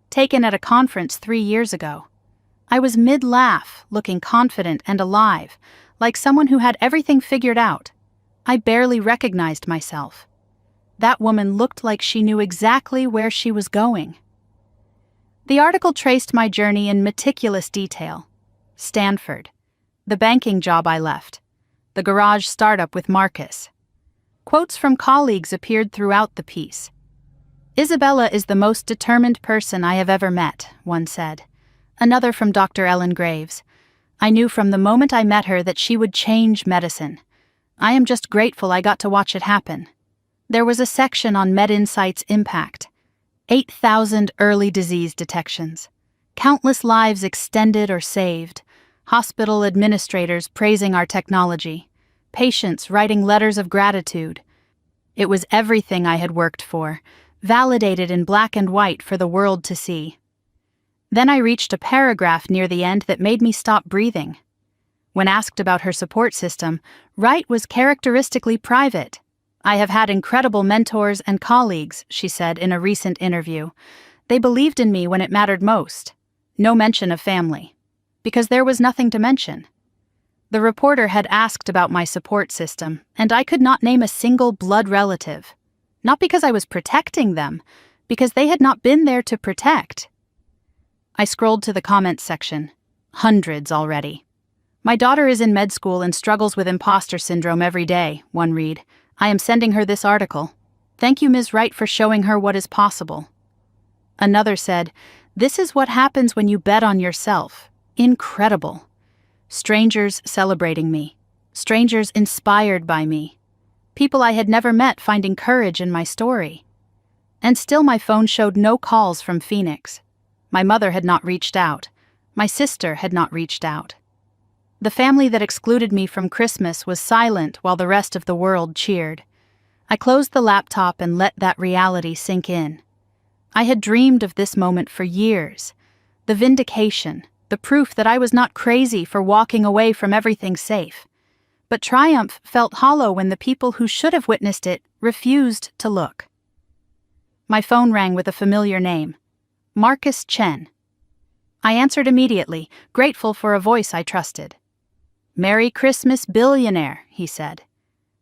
taken at a conference 3 years ago. I was mid-laugh, looking confident and alive, like someone who had everything figured out. I barely recognized myself. That woman looked like she knew exactly where she was going. The article traced my journey in meticulous detail. Stanford, the banking job I left, the garage startup with Marcus. Quotes from colleagues appeared throughout the piece. Isabella is the most determined person I have ever met, one said. Another from Dr. Ellen Graves. I knew from the moment I met her that she would change medicine. I am just grateful I got to watch it happen. There was a section on MedInsight's impact. 8,000 early disease detections. Countless lives extended or saved. Hospital administrators praising our technology. Patients writing letters of gratitude. It was everything I had worked for, validated in black and white for the world to see. Then I reached a paragraph near the end that made me stop breathing. When asked about her support system, Wright was characteristically private. I have had incredible mentors and colleagues, she said in a recent interview. They believed in me when it mattered most. No mention of family. Because there was nothing to mention. The reporter had asked about my support system, and I could not name a single blood relative. Not because I was protecting them, because they had not been there to protect. I scrolled to the comments section. Hundreds already. My daughter is in med school and struggles with imposter syndrome every day, one read. I am sending her this article. Thank you, Ms. Wright, for showing her what is possible. Another said, this is what happens when you bet on yourself. Incredible. Strangers celebrating me. Strangers inspired by me. People I had never met finding courage in my story. And still my phone showed no calls from Phoenix. My mother had not reached out. My sister had not reached out. The family that excluded me from Christmas was silent while the rest of the world cheered. I closed the laptop and let that reality sink in. I had dreamed of this moment for years. The vindication, the proof that I was not crazy for walking away from everything safe. But triumph felt hollow when the people who should have witnessed it refused to look. My phone rang with a familiar name, Marcus Chen. I answered immediately, grateful for a voice I trusted. "Merry Christmas, billionaire," he said.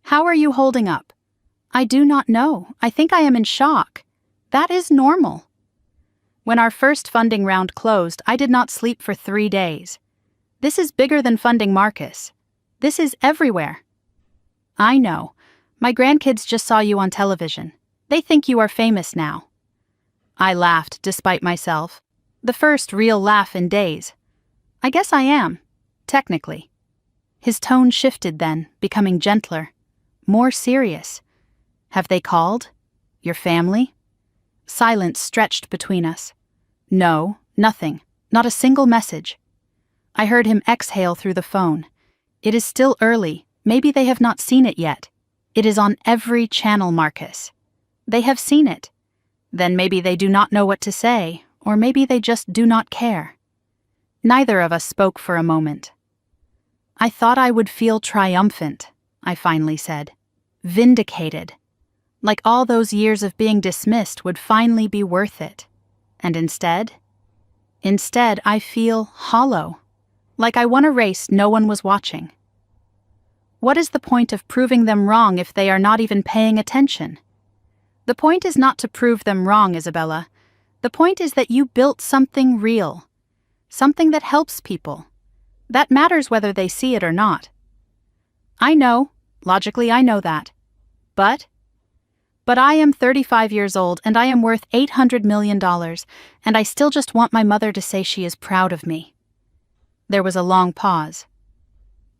"How are you holding up?" "I do not know. I think I am in shock. That is normal." When our first funding round closed, I did not sleep for 3 days. This is bigger than funding Marcus. This is everywhere. "I know. My grandkids just saw you on television. They think you are famous now." I laughed despite myself. The first real laugh in days. "I guess I am. Technically." His tone shifted then, becoming gentler, more serious. "Have they called? Your family?" Silence stretched between us. "No, nothing. Not a single message." I heard him exhale through the phone. "It is still early. Maybe they have not seen it yet. It is on every channel, Marcus." "They have seen it. Then maybe they do not know what to say, or maybe they just do not care." Neither of us spoke for a moment. "I thought I would feel triumphant," I finally said. "Vindicated. Like all those years of being dismissed would finally be worth it. And instead I feel hollow. Like I won a race no one was watching. What is the point of proving them wrong if they are not even paying attention? The point is not to prove them wrong, Isabella. The point is that you built something real. Something that helps people. That matters whether they see it or not." "I know. Logically, I know that. But I am 35 years old and I am worth $800 million, and I still just want my mother to say she is proud of me." There was a long pause.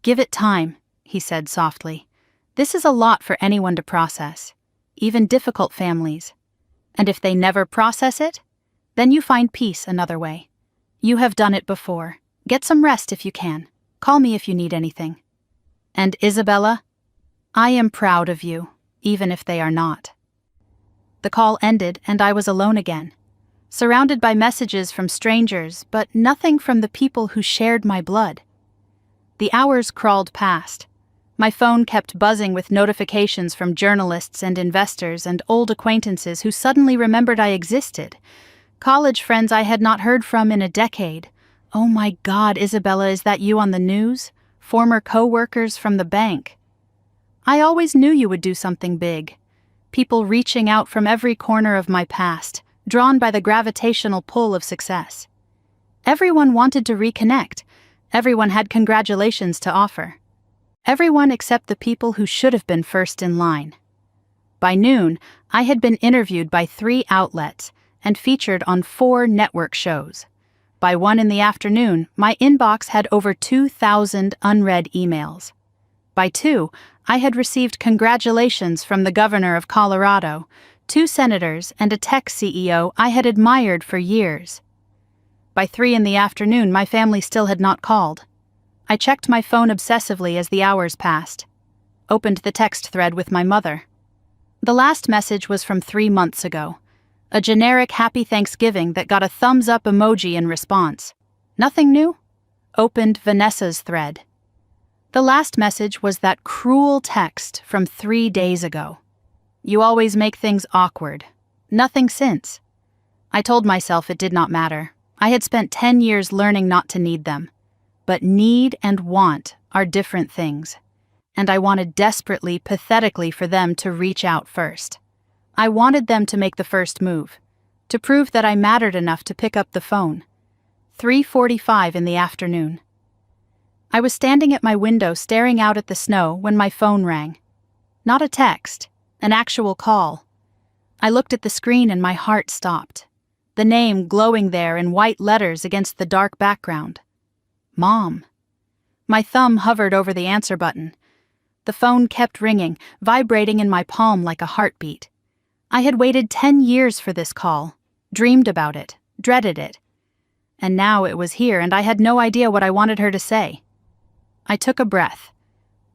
"Give it time," he said softly. "This is a lot for anyone to process, even difficult families. And if they never process it, then you find peace another way. You have done it before. Get some rest if you can. Call me if you need anything. And Isabella, I am proud of you, even if they are not." The call ended and I was alone again, surrounded by messages from strangers, but nothing from the people who shared my blood. The hours crawled past. My phone kept buzzing with notifications from journalists and investors and old acquaintances who suddenly remembered I existed. College friends I had not heard from in a decade. "Oh my God, Isabella, is that you on the news?" Former co-workers from the bank. "I always knew you would do something big." People reaching out from every corner of my past, drawn by the gravitational pull of success. Everyone wanted to reconnect. Everyone had congratulations to offer. Everyone except the people who should have been first in line. By noon, I had been interviewed by 3 outlets and featured on 4 network shows. By 1 in the afternoon, my inbox had over 2,000 unread emails. By 2, I had received congratulations from the governor of Colorado, 2 senators, and a tech CEO I had admired for years. By 3 in the afternoon, my family still had not called. I checked my phone obsessively as the hours passed. Opened the text thread with my mother. The last message was from 3 months ago. A generic Happy Thanksgiving that got a thumbs up emoji in response. Nothing new? Opened Vanessa's thread. The last message was that cruel text from 3 days ago. "You always make things awkward. Nothing since." I told myself it did not matter. I had spent 10 years learning not to need them. But need and want are different things. And I wanted desperately, pathetically for them to reach out first. I wanted them to make the first move, to prove that I mattered enough to pick up the phone. 3:45 in the afternoon. I was standing at my window staring out at the snow when my phone rang. Not a text, an actual call. I looked at the screen and my heart stopped. The name glowing there in white letters against the dark background. Mom. My thumb hovered over the answer button. The phone kept ringing, vibrating in my palm like a heartbeat. I had waited 10 years for this call, dreamed about it, dreaded it. And now it was here and I had no idea what I wanted her to say. I took a breath,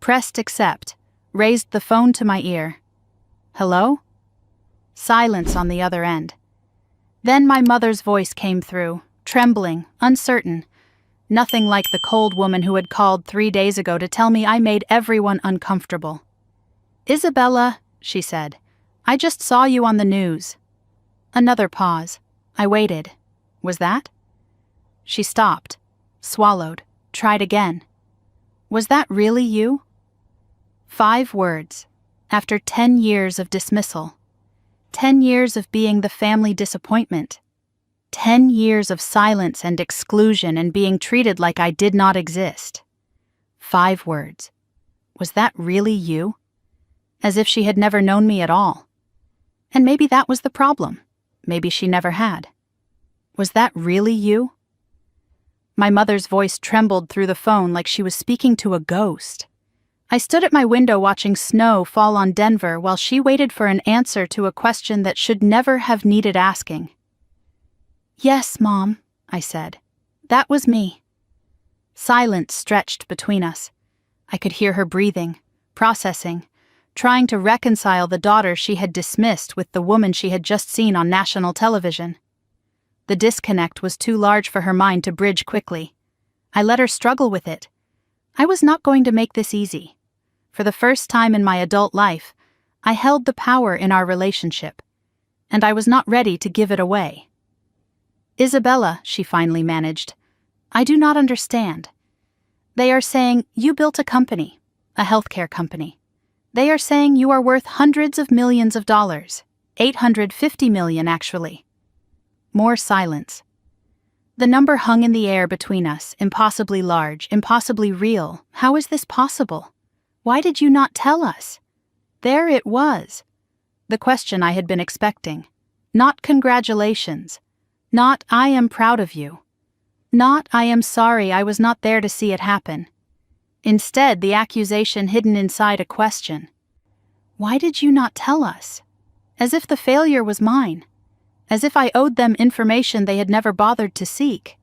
pressed accept, raised the phone to my ear. Hello? Silence on the other end. Then my mother's voice came through, trembling, uncertain. Nothing like the cold woman who had called 3 days ago to tell me I made everyone uncomfortable. Isabella, she said, I just saw you on the news. Another pause. I waited. Was that? She stopped, swallowed, tried again. Was that really you? 5 words, after 10 years of dismissal. 10 years of being the family disappointment. 10 years of silence and exclusion and being treated like I did not exist. 5 words. Was that really you? As if she had never known me at all. And maybe that was the problem. Maybe she never had. Was that really you? My mother's voice trembled through the phone like she was speaking to a ghost. I stood at my window watching snow fall on Denver while she waited for an answer to a question that should never have needed asking. Yes, Mom, I said. That was me. Silence stretched between us. I could hear her breathing, processing, trying to reconcile the daughter she had dismissed with the woman she had just seen on national television. The disconnect was too large for her mind to bridge quickly. I let her struggle with it. I was not going to make this easy. For the first time in my adult life, I held the power in our relationship, and I was not ready to give it away. Isabella, she finally managed, I do not understand. They are saying you built a company, a healthcare company. They are saying you are worth hundreds of millions of dollars, $850 million actually. More silence. The number hung in the air between us, impossibly large, impossibly real. How is this possible? Why did you not tell us? There it was. The question I had been expecting. Not congratulations. Not I am proud of you. Not I am sorry I was not there to see it happen. Instead, the accusation hidden inside a question. Why did you not tell us? As if the failure was mine. As if I owed them information they had never bothered to seek.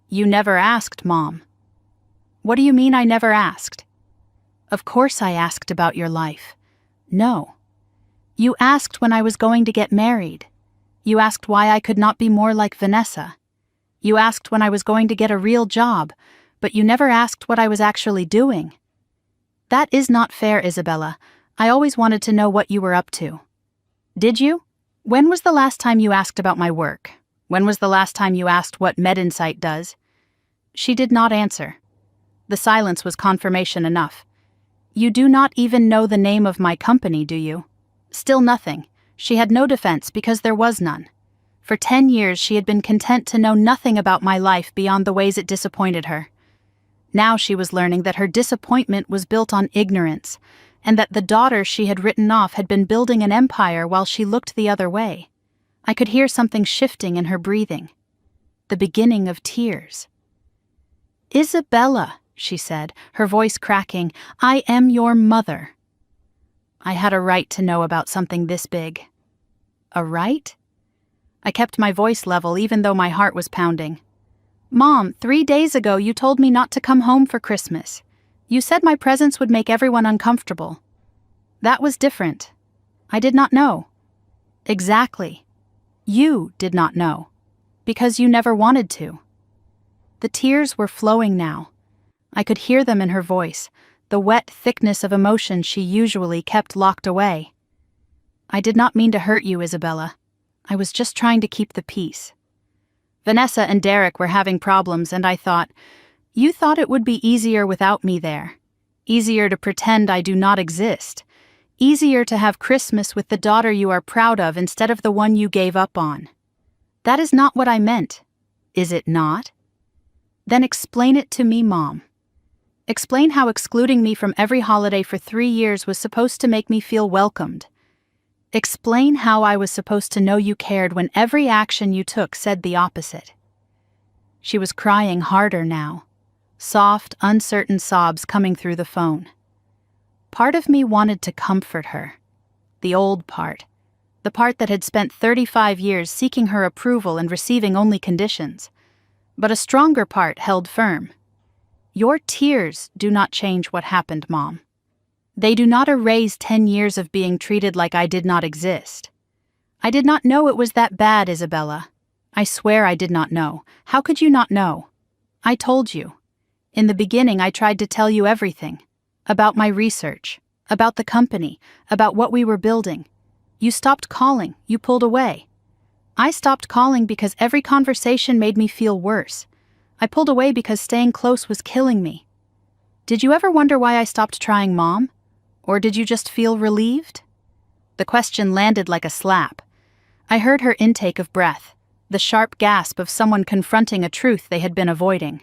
You never asked, Mom. What do you mean I never asked? Of course I asked about your life. No. You asked when I was going to get married. You asked why I could not be more like Vanessa. You asked when I was going to get a real job, but you never asked what I was actually doing. That is not fair, Isabella. I always wanted to know what you were up to. Did you? When was the last time you asked about my work? When was the last time you asked what MedInsight does? She did not answer. The silence was confirmation enough. You do not even know the name of my company, do you? Still nothing. She had no defense because there was none. For 10 years she had been content to know nothing about my life beyond the ways it disappointed her. Now she was learning that her disappointment was built on ignorance, and that the daughter she had written off had been building an empire while she looked the other way. I could hear something shifting in her breathing. The beginning of tears. Isabella, she said, her voice cracking, I am your mother. I had a right to know about something this big. A right? I kept my voice level even though my heart was pounding. Mom, 3 days ago you told me not to come home for Christmas. You said my presence would make everyone uncomfortable. That was different. I did not know. Exactly. You did not know. Because you never wanted to. The tears were flowing now. I could hear them in her voice, the wet thickness of emotion she usually kept locked away. I did not mean to hurt you, Isabella. I was just trying to keep the peace. Vanessa and Derek were having problems, and I thought, you thought it would be easier without me there. Easier to pretend I do not exist. Easier to have Christmas with the daughter you are proud of instead of the one you gave up on. That is not what I meant. Is it not? Then explain it to me, Mom. Explain how excluding me from every holiday for 3 years was supposed to make me feel welcomed. Explain how I was supposed to know you cared when every action you took said the opposite. She was crying harder now, soft, uncertain sobs coming through the phone. Part of me wanted to comfort her. The old part. The part that had spent 35 years seeking her approval and receiving only conditions. but a stronger part held firm. Your tears do not change what happened, Mom. They do not erase 10 years of being treated like I did not exist. I did not know it was that bad, Isabella. I swear I did not know. How could you not know? I told you. In the beginning, I tried to tell you everything. About my research, about the company, about what we were building. You stopped calling, you pulled away. I stopped calling because every conversation made me feel worse. I pulled away because staying close was killing me. Did you ever wonder why I stopped trying, Mom? Or did you just feel relieved? The question landed like a slap. I heard her intake of breath, the sharp gasp of someone confronting a truth they had been avoiding.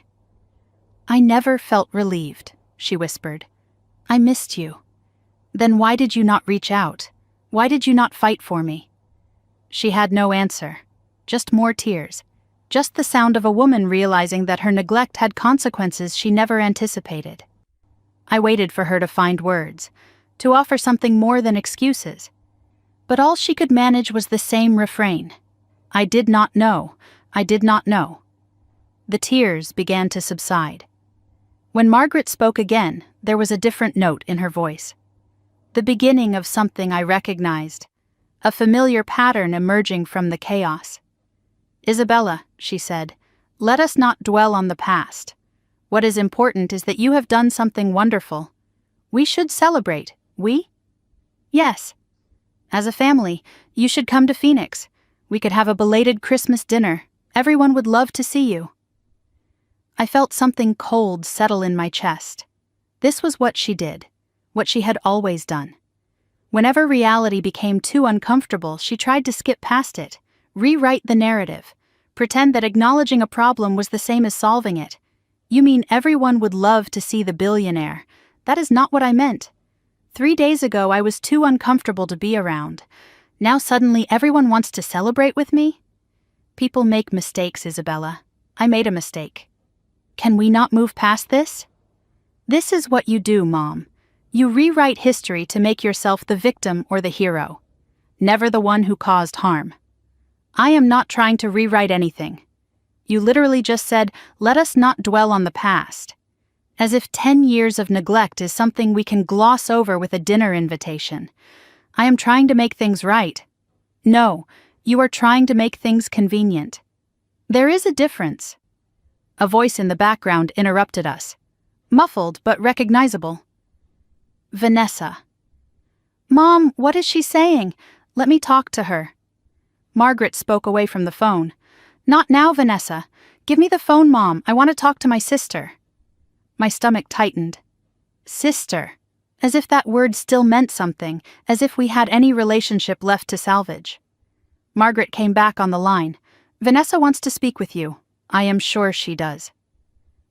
I never felt relieved, she whispered. I missed you. Then why did you not reach out? Why did you not fight for me? She had no answer. Just more tears. Just the sound of a woman realizing that her neglect had consequences she never anticipated. I waited for her to find words, to offer something more than excuses. But all she could manage was the same refrain. I did not know. I did not know. The tears began to subside. When Margaret spoke again, there was a different note in her voice. The beginning of something I recognized, a familiar pattern emerging from the chaos. Isabella, she said, let us not dwell on the past. What is important is that you have done something wonderful. We should celebrate. We? Yes. As a family, you should come to Phoenix. We could have a belated Christmas dinner. Everyone would love to see you. I felt something cold settle in my chest. This was what she did, what she had always done. Whenever reality became too uncomfortable, she tried to skip past it, rewrite the narrative, pretend that acknowledging a problem was the same as solving it. You mean everyone would love to see the billionaire? That is not what I meant. 3 days ago, I was too uncomfortable to be around. Now suddenly everyone wants to celebrate with me? People make mistakes, Isabella. I made a mistake. Can we not move past this? This is what you do, Mom. You rewrite history to make yourself the victim or the hero, never the one who caused harm. I am not trying to rewrite anything. You literally just said, let us not dwell on the past. As if 10 years of neglect is something we can gloss over with a dinner invitation. I am trying to make things right. No, you are trying to make things convenient. There is a difference. A voice in the background interrupted us. Muffled but recognizable. Vanessa. Mom, what is she saying? Let me talk to her. Margaret spoke away from the phone. Not now, Vanessa. Give me the phone, Mom. I want to talk to my sister. My stomach tightened. Sister. As if that word still meant something, as if we had any relationship left to salvage. Margaret came back on the line. Vanessa wants to speak with you. I am sure she does.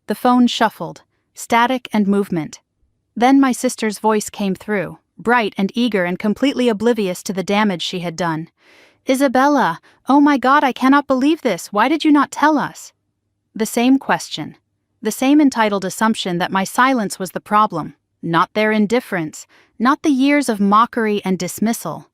The phone shuffled, static and movement. Then my sister's voice came through, bright and eager and completely oblivious to the damage she had done. Isabella, oh my God, I cannot believe this. Why did you not tell us? The same question. The same entitled assumption that my silence was the problem, not their indifference, not the years of mockery and dismissal.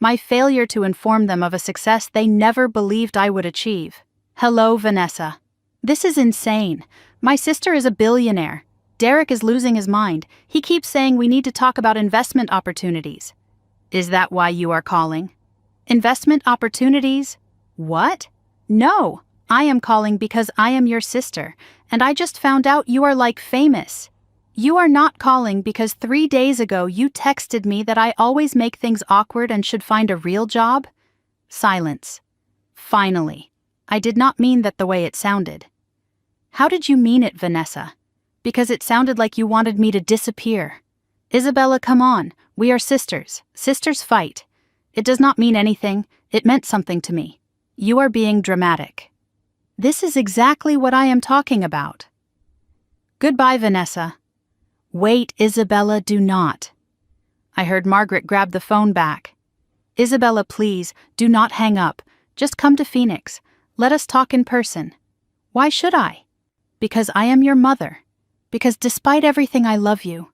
My failure to inform them of a success they never believed I would achieve. Hello, Vanessa. This is insane. My sister is a billionaire. Derek is losing his mind. He keeps saying we need to talk about investment opportunities. Is that why you are calling? Investment opportunities? What? No, I am calling because I am your sister, and I just found out you are like famous. You are not calling because 3 days ago you texted me that I always make things awkward and should find a real job? Silence. Finally. I did not mean that the way it sounded. How did you mean it, Vanessa? Because it sounded like you wanted me to disappear. Isabella, come on. We are sisters. Sisters fight. It does not mean anything. It meant something to me. You are being dramatic. This is exactly what I am talking about. Goodbye, Vanessa. Wait, Isabella, do not. I heard Margaret grab the phone back. Isabella, please, do not hang up. Just come to Phoenix. Let us talk in person. Why should I? Because I am your mother. Because despite everything I love you.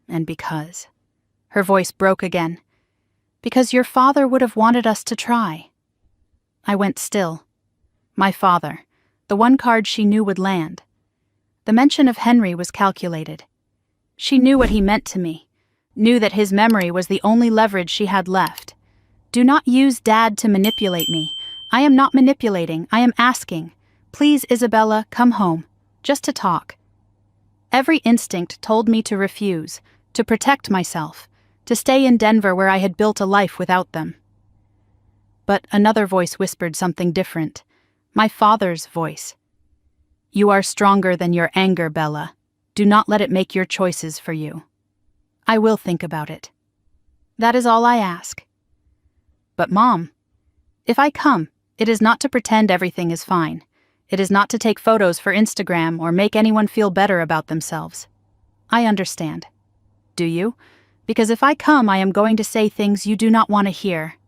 And because. Her voice broke again. Because your father would have wanted us to try. I went still. My father. the one card she knew would land. The mention of Henry was calculated. She knew what he meant to me, knew that his memory was the only leverage she had left. Do not use Dad to manipulate me. I am not manipulating, I am asking. Please, Isabella, come home. Just to talk. Every instinct told me to refuse, to protect myself, to stay in Denver where I had built a life without them. But another voice whispered something different. My father's voice. You are stronger than your anger, Bella. Do not let it make your choices for you. I will think about it. That is all I ask. But Mom, if I come, it is not to pretend everything is fine. It is not to take photos for Instagram or make anyone feel better about themselves. I understand. Do you? Because if I come, I am going to say things you do not want to hear.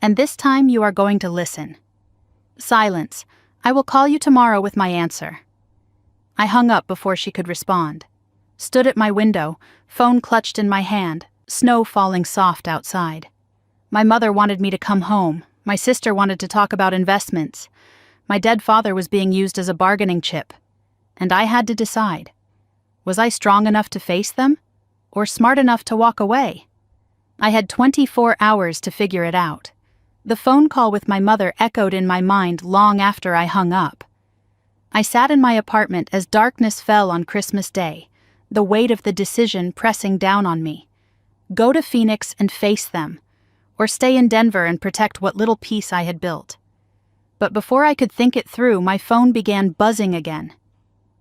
And this time you are going to listen. Silence. I will call you tomorrow with my answer. I hung up before she could respond. Stood at my window, phone clutched in my hand, snow falling soft outside. My mother wanted me to come home. My sister wanted to talk about investments. My dead father was being used as a bargaining chip. And I had to decide. Was I strong enough to face them? Or smart enough to walk away? I had 24 hours to figure it out. The phone call with my mother echoed in my mind long after I hung up. I sat in my apartment as darkness fell on Christmas Day, the weight of the decision pressing down on me. Go to Phoenix and face them, or stay in Denver and protect what little peace I had built. But before I could think it through, my phone began buzzing again.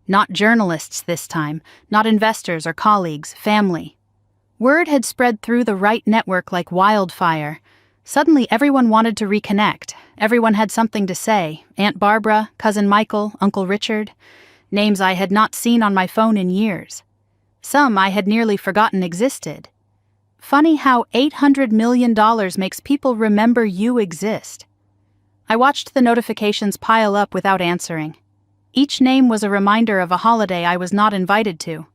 Not journalists this time, not investors or colleagues, family. Word had spread through the right network like wildfire. Suddenly everyone wanted to reconnect. Everyone had something to say. Aunt Barbara, Cousin Michael, Uncle Richard. Names I had not seen on my phone in years. Some I had nearly forgotten existed. Funny how $800 million makes people remember you exist. I watched the notifications pile up without answering. Each name was a reminder of a holiday I was not invited to.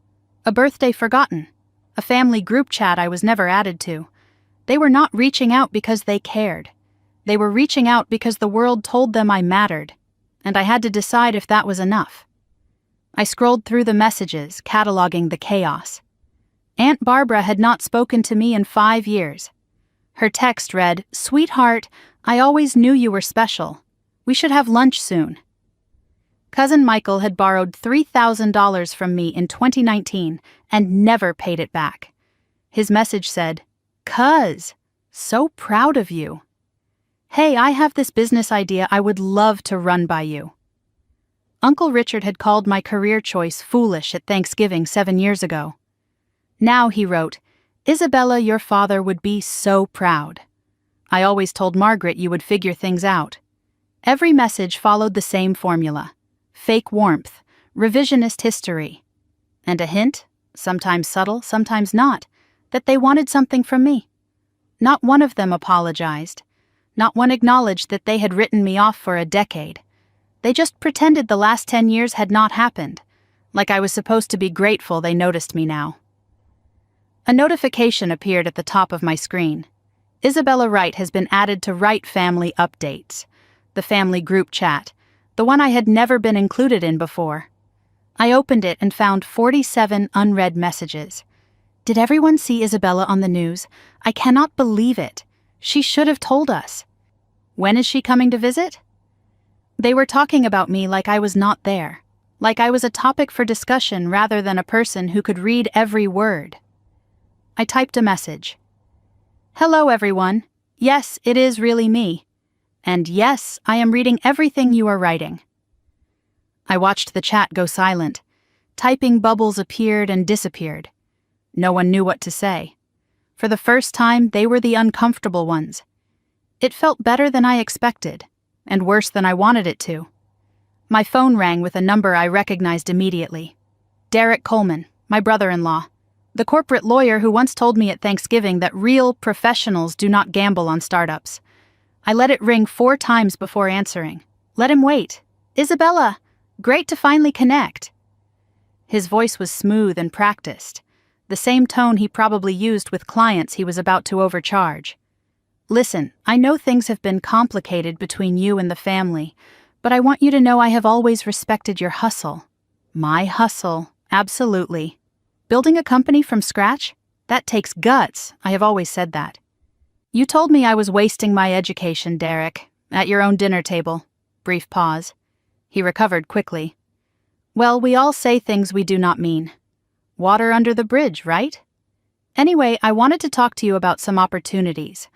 A birthday forgotten. A family group chat I was never added to. They were not reaching out because they cared. They were reaching out because the world told them I mattered, and I had to decide if that was enough. I scrolled through the messages, cataloging the chaos. Aunt Barbara had not spoken to me in 5 years. Her text read, "Sweetheart, I always knew you were special. We should have lunch soon." Cousin Michael had borrowed $3,000 from me in 2019 and never paid it back. His message said, "Cuz, so proud of you. Hey, I have this business idea I would love to run by you." Uncle Richard had called my career choice foolish at Thanksgiving 7 years ago. Now he wrote, "Isabella, your father would be so proud. I always told Margaret you would figure things out." Every message followed the same formula. Fake warmth, revisionist history. And a hint, sometimes subtle, sometimes not, that they wanted something from me. Not one of them apologized. Not one acknowledged that they had written me off for a decade. They just pretended the last 10 years had not happened, like I was supposed to be grateful they noticed me now. A notification appeared at the top of my screen. Isabella Wright has been added to Wright Family Updates, the family group chat, the one I had never been included in before. I opened it and found 47 unread messages. Did everyone see Isabella on the news? I cannot believe it. She should have told us. When is she coming to visit? They were talking about me like I was not there, like I was a topic for discussion rather than a person who could read every word. I typed a message. "Hello, everyone. Yes, it is really me. And yes, I am reading everything you are writing." I watched the chat go silent. Typing bubbles appeared and disappeared. No one knew what to say. For the first time, they were the uncomfortable ones. It felt better than I expected, and worse than I wanted it to. My phone rang with a number I recognized immediately. Derek Coleman, my brother-in-law, the corporate lawyer who once told me at Thanksgiving that real professionals do not gamble on startups. I let it ring 4 times before answering. Let him wait. "Isabella, great to finally connect." His voice was smooth and practiced, the same tone he probably used with clients he was about to overcharge. "Listen, I know things have been complicated between you and the family, But I want you to know I have always respected your hustle. My hustle, absolutely. Building a company from scratch? That takes guts, I have always said that. You told me I was wasting my education, Derek, at your own dinner table. Brief pause. He recovered quickly. Well, we all say things we do not mean. Water under the bridge, right? Anyway, I wanted to talk to you about some opportunities.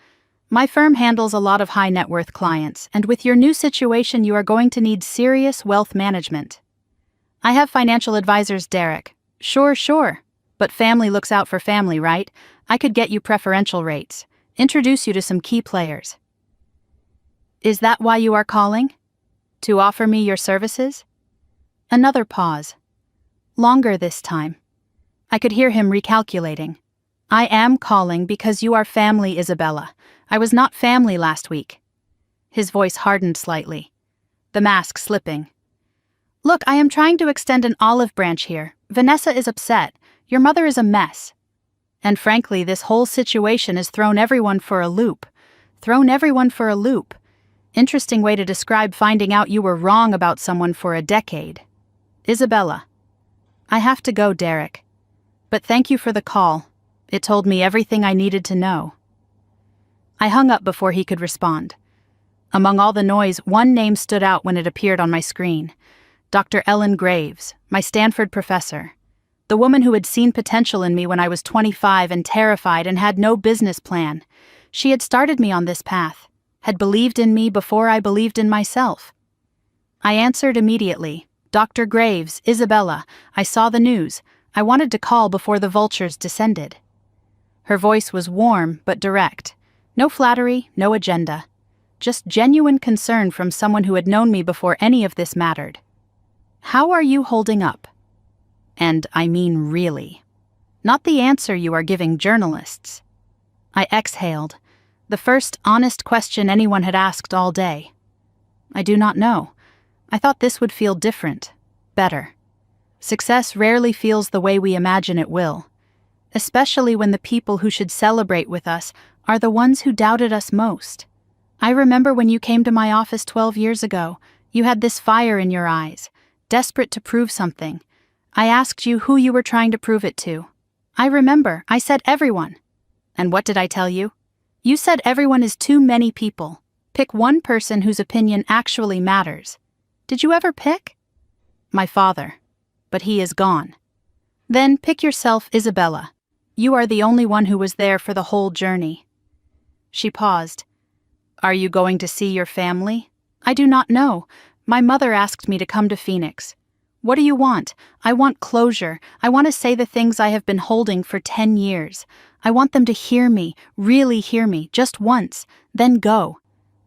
My firm handles a lot of high net worth clients, and with your new situation, you are going to need serious wealth management. I have financial advisors, Derek. Sure. But family looks out for family, right? I could get you preferential rates. Introduce you to some key players. Is that why you are calling? To offer me your services? Another pause. Longer this time. I could hear him recalculating. I am calling because you are family, Isabella. I was not family last week. His voice hardened slightly, the mask slipping. Look, I am trying to extend an olive branch here. Vanessa is upset. Your mother is a mess. And frankly, this whole situation has thrown everyone for a loop. Interesting way to describe finding out you were wrong about someone for a decade. Isabella. I have to go, Derek. But thank you for the call. It told me everything I needed to know. I hung up before he could respond. Among all the noise, one name stood out when it appeared on my screen. Dr. Ellen Graves, my Stanford professor. The woman who had seen potential in me when I was 25 and terrified and had no business plan. She had started me on this path, had believed in me before I believed in myself. I answered immediately. Dr. Graves, Isabella, I saw the news. I wanted to call before the vultures descended. Her voice was warm but direct. No flattery, no agenda. Just genuine concern from someone who had known me before any of this mattered. How are you holding up? And I mean really. Not the answer you are giving journalists. I exhaled. The first honest question anyone had asked all day. I do not know. I thought this would feel different, better. Success rarely feels the way we imagine it will, especially when the people who should celebrate with us are the ones who doubted us most. I remember when you came to my office 12 years ago, you had this fire in your eyes, desperate to prove something. I asked you who you were trying to prove it to. I remember, I said everyone. And what did I tell you? You said everyone is too many people. Pick one person whose opinion actually matters. Did you ever pick? My father. But he is gone. Then pick yourself, Isabella. You are the only one who was there for the whole journey. She paused. Are you going to see your family? I do not know. My mother asked me to come to Phoenix. What do you want? I want closure. I want to say the things I have been holding for 10 years. I want them to hear me, really hear me, just once, then go.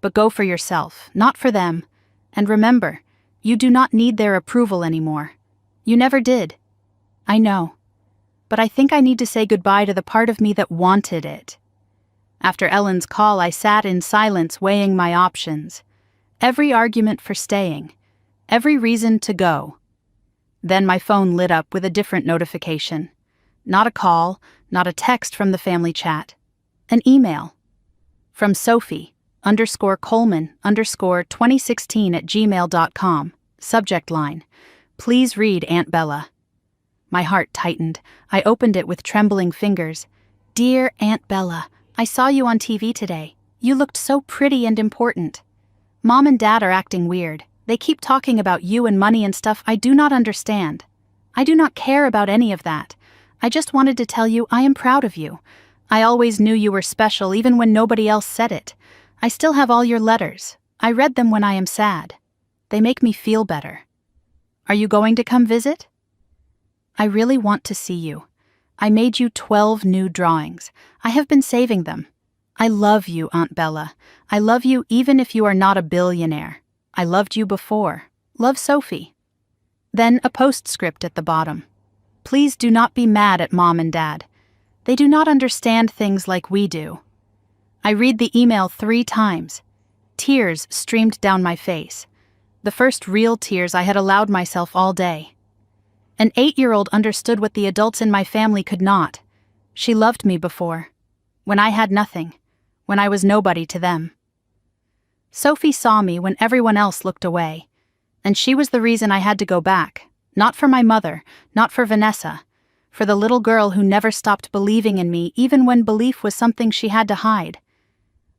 But go for yourself, not for them. And remember, you do not need their approval anymore. You never did. I know. But I think I need to say goodbye to the part of me that wanted it. After Ellen's call, I sat in silence weighing my options. Every argument for staying. Every reason to go. Then my phone lit up with a different notification. Not a call, not a text from the family chat. An email. From Sophie_Coleman_2016@gmail.com. Subject line. Please read, Aunt Bella. My heart tightened. I opened it with trembling fingers. Dear Aunt Bella, I saw you on TV today. You looked so pretty and important. Mom and Dad are acting weird. They keep talking about you and money and stuff I do not understand. I do not care about any of that. I just wanted to tell you I am proud of you. I always knew you were special even when nobody else said it. I still have all your letters. I read them when I am sad. They make me feel better. Are you going to come visit? I really want to see you. I made you 12 new drawings. I have been saving them. I love you, Aunt Bella. I love you even if you are not a billionaire. I loved you before. Love, Sophie. Then a postscript at the bottom. Please do not be mad at Mom and Dad. They do not understand things like we do. I read the email 3 times. Tears streamed down my face. The first real tears I had allowed myself all day. An 8-year-old understood what the adults in my family could not. She loved me before. When I had nothing. When I was nobody to them. Sophie saw me when everyone else looked away. And she was the reason I had to go back. Not for my mother, not for Vanessa. For the little girl who never stopped believing in me even when belief was something she had to hide.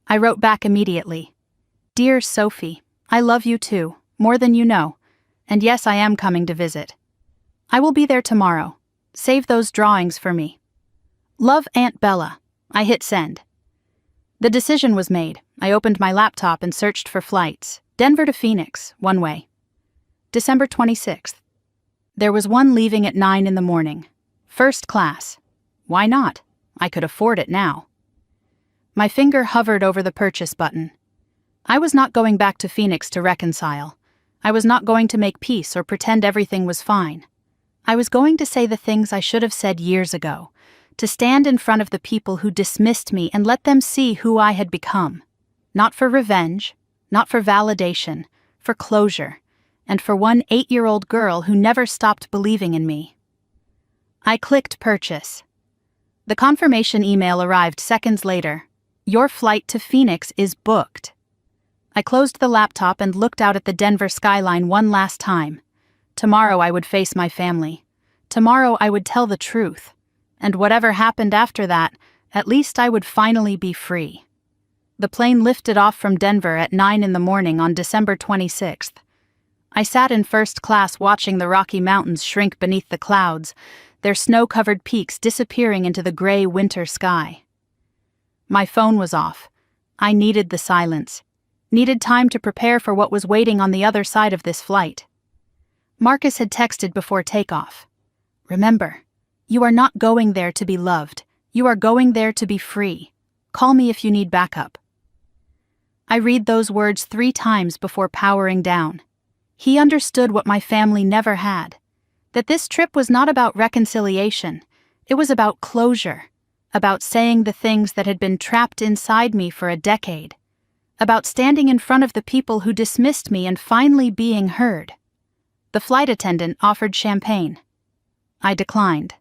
I wrote back immediately. Dear Sophie, I love you too, more than you know. And yes, I am coming to visit. I will be there tomorrow. Save those drawings for me. Love, Aunt Bella. I hit send. The decision was made. I opened my laptop and searched for flights. Denver to Phoenix, one way. December 26th. There was one leaving at 9 in the morning. First class. Why not? I could afford it now. My finger hovered over the purchase button. I was not going back to Phoenix to reconcile. I was not going to make peace or pretend everything was fine. I was going to say the things I should have said years ago, to stand in front of the people who dismissed me and let them see who I had become. Not for revenge, not for validation, for closure, and for one 8-year-old girl who never stopped believing in me. I clicked purchase. The confirmation email arrived seconds later. Your flight to Phoenix is booked. I closed the laptop and looked out at the Denver skyline one last time. Tomorrow I would face my family. Tomorrow I would tell the truth. And whatever happened after that, at least I would finally be free. The plane lifted off from Denver at 9 in the morning on December 26th. I sat in first class watching the Rocky Mountains shrink beneath the clouds, their snow-covered peaks disappearing into the gray winter sky. My phone was off. I needed the silence. Needed time to prepare for what was waiting on the other side of this flight. Marcus had texted before takeoff. Remember, you are not going there to be loved. You are going there to be free. Call me if you need backup. I read those words 3 times before powering down. He understood what my family never had. That this trip was not about reconciliation. It was about closure. About saying the things that had been trapped inside me for a decade. About standing in front of the people who dismissed me and finally being heard. The flight attendant offered champagne. I declined.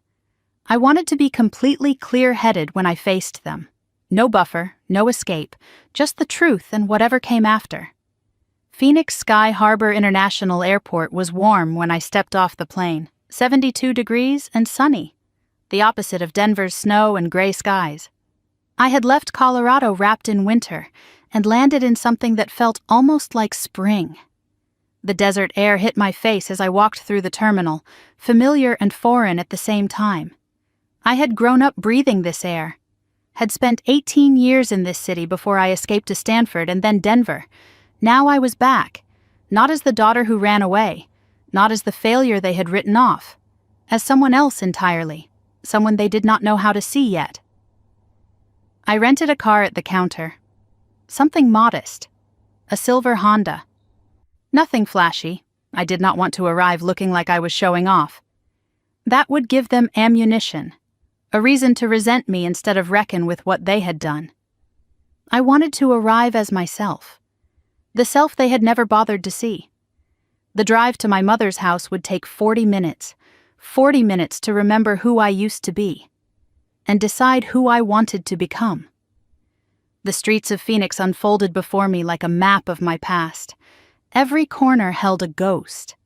I wanted to be completely clear-headed when I faced them. No buffer, no escape, just the truth and whatever came after. Phoenix Sky Harbor International Airport was warm when I stepped off the plane, 72 degrees and sunny, the opposite of Denver's snow and gray skies. I had left Colorado wrapped in winter and landed in something that felt almost like spring. The desert air hit my face as I walked through the terminal, familiar and foreign at the same time. I had grown up breathing this air, had spent 18 years in this city before I escaped to Stanford and then Denver. Now I was back, not as the daughter who ran away, not as the failure they had written off, as someone else entirely, someone they did not know how to see yet. I rented a car at the counter. Something modest. A silver Honda. Nothing flashy. I did not want to arrive looking like I was showing off. That would give them ammunition, a reason to resent me instead of reckon with what they had done. I wanted to arrive as myself, the self they had never bothered to see. The drive to my mother's house would take 40 minutes to remember who I used to be, and decide who I wanted to become. The streets of Phoenix unfolded before me like a map of my past. Every corner held a ghost.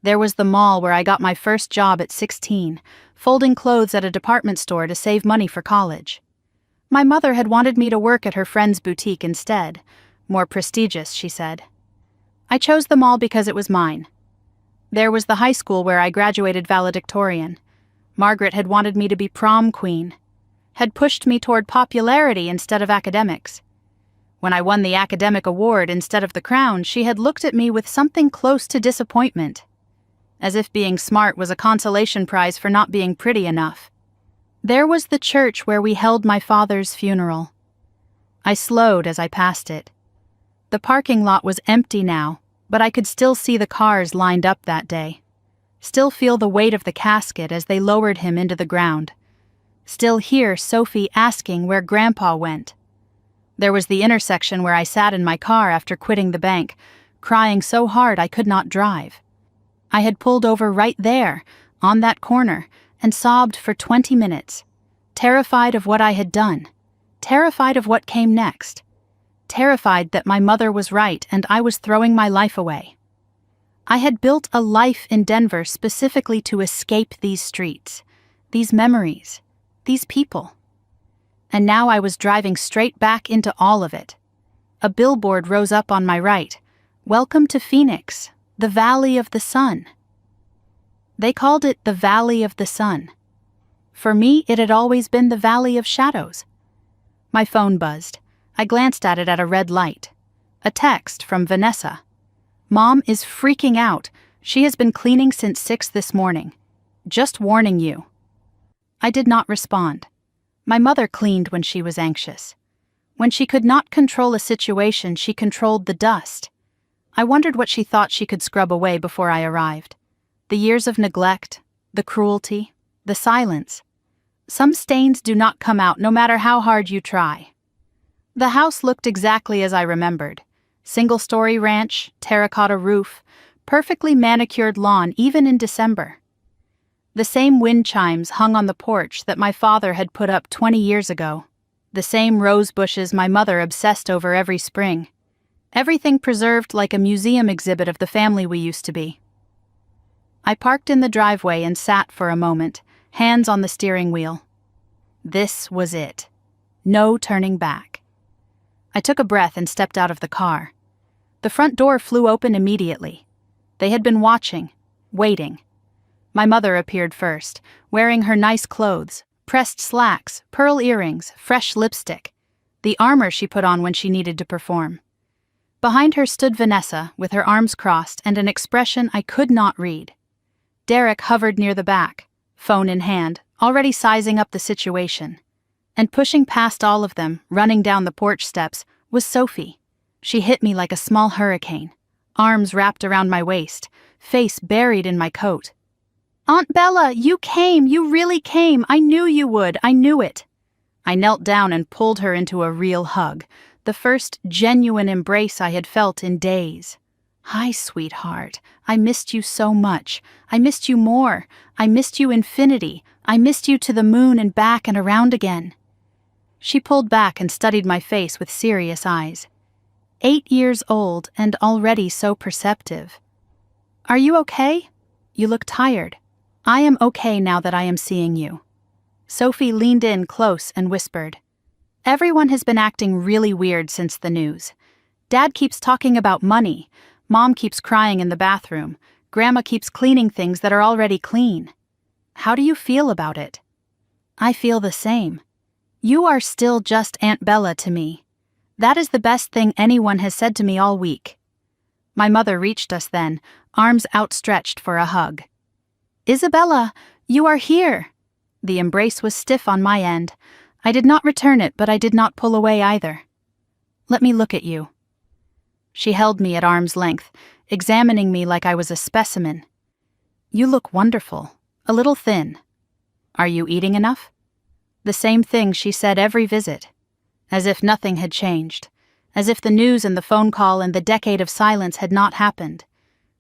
There was the mall where I got my first job at 16, folding clothes at a department store to save money for college. My mother had wanted me to work at her friend's boutique instead. More prestigious, she said. I chose the mall because it was mine. There was the high school where I graduated valedictorian. Margaret had wanted me to be prom queen, had pushed me toward popularity instead of academics. When I won the academic award instead of the crown, she had looked at me with something close to disappointment, as if being smart was a consolation prize for not being pretty enough. There was the church where we held my father's funeral. I slowed as I passed it. The parking lot was empty now, but I could still see the cars lined up that day. Still feel the weight of the casket as they lowered him into the ground. Still hear Sophie asking where Grandpa went. There was the intersection where I sat in my car after quitting the bank, crying so hard I could not drive. I had pulled over right there, on that corner, and sobbed for 20 minutes, terrified of what I had done, terrified of what came next, terrified that my mother was right and I was throwing my life away. I had built a life in Denver specifically to escape these streets, these memories, these people. And now I was driving straight back into all of it. A billboard rose up on my right. "Welcome to Phoenix, the Valley of the Sun." They called it the Valley of the Sun. For me, it had always been the Valley of Shadows. My phone buzzed. I glanced at it at a red light. A text from Vanessa. "Mom is freaking out. She has been cleaning since 6 this morning. Just warning you." I did not respond. My mother cleaned when she was anxious. When she could not control a situation, she controlled the dust. I wondered what she thought she could scrub away before I arrived. The years of neglect, the cruelty, the silence. Some stains do not come out no matter how hard you try. The house looked exactly as I remembered. Single-story ranch, terracotta roof, perfectly manicured lawn even in December. The same wind chimes hung on the porch that my father had put up 20 years ago. The same rose bushes my mother obsessed over every spring. Everything preserved like a museum exhibit of the family we used to be. I parked in the driveway and sat for a moment, hands on the steering wheel. This was it. No turning back. I took a breath and stepped out of the car. The front door flew open immediately. They had been watching, waiting. My mother appeared first, wearing her nice clothes, pressed slacks, pearl earrings, fresh lipstick, the armor she put on when she needed to perform. Behind her stood Vanessa, with her arms crossed and an expression I could not read. Derek hovered near the back, phone in hand, already sizing up the situation. And pushing past all of them, running down the porch steps, was Sophie. She hit me like a small hurricane, arms wrapped around my waist, face buried in my coat. "Aunt Bella, you came, you really came. I knew you would, I knew it." I knelt down and pulled her into a real hug, the first genuine embrace I had felt in days. "Hi, sweetheart. I missed you so much. I missed you more. I missed you infinity. I missed you to the moon and back and around again." She pulled back and studied my face with serious eyes. 8 years old and already so perceptive. "Are you okay? You look tired." "I am okay now that I am seeing you." Sophie leaned in close and whispered, "Everyone has been acting really weird since the news. Dad keeps talking about money. Mom keeps crying in the bathroom. Grandma keeps cleaning things that are already clean. How do you feel about it?" "I feel the same. You are still just Aunt Bella to me. That is the best thing anyone has said to me all week." My mother reached us then, arms outstretched for a hug. "Isabella, you are here." The embrace was stiff on my end. I did not return it, but I did not pull away either. "Let me look at you." She held me at arm's length, examining me like I was a specimen. "You look wonderful, a little thin. Are you eating enough?" The same thing she said every visit. As if nothing had changed. As if the news and the phone call and the decade of silence had not happened.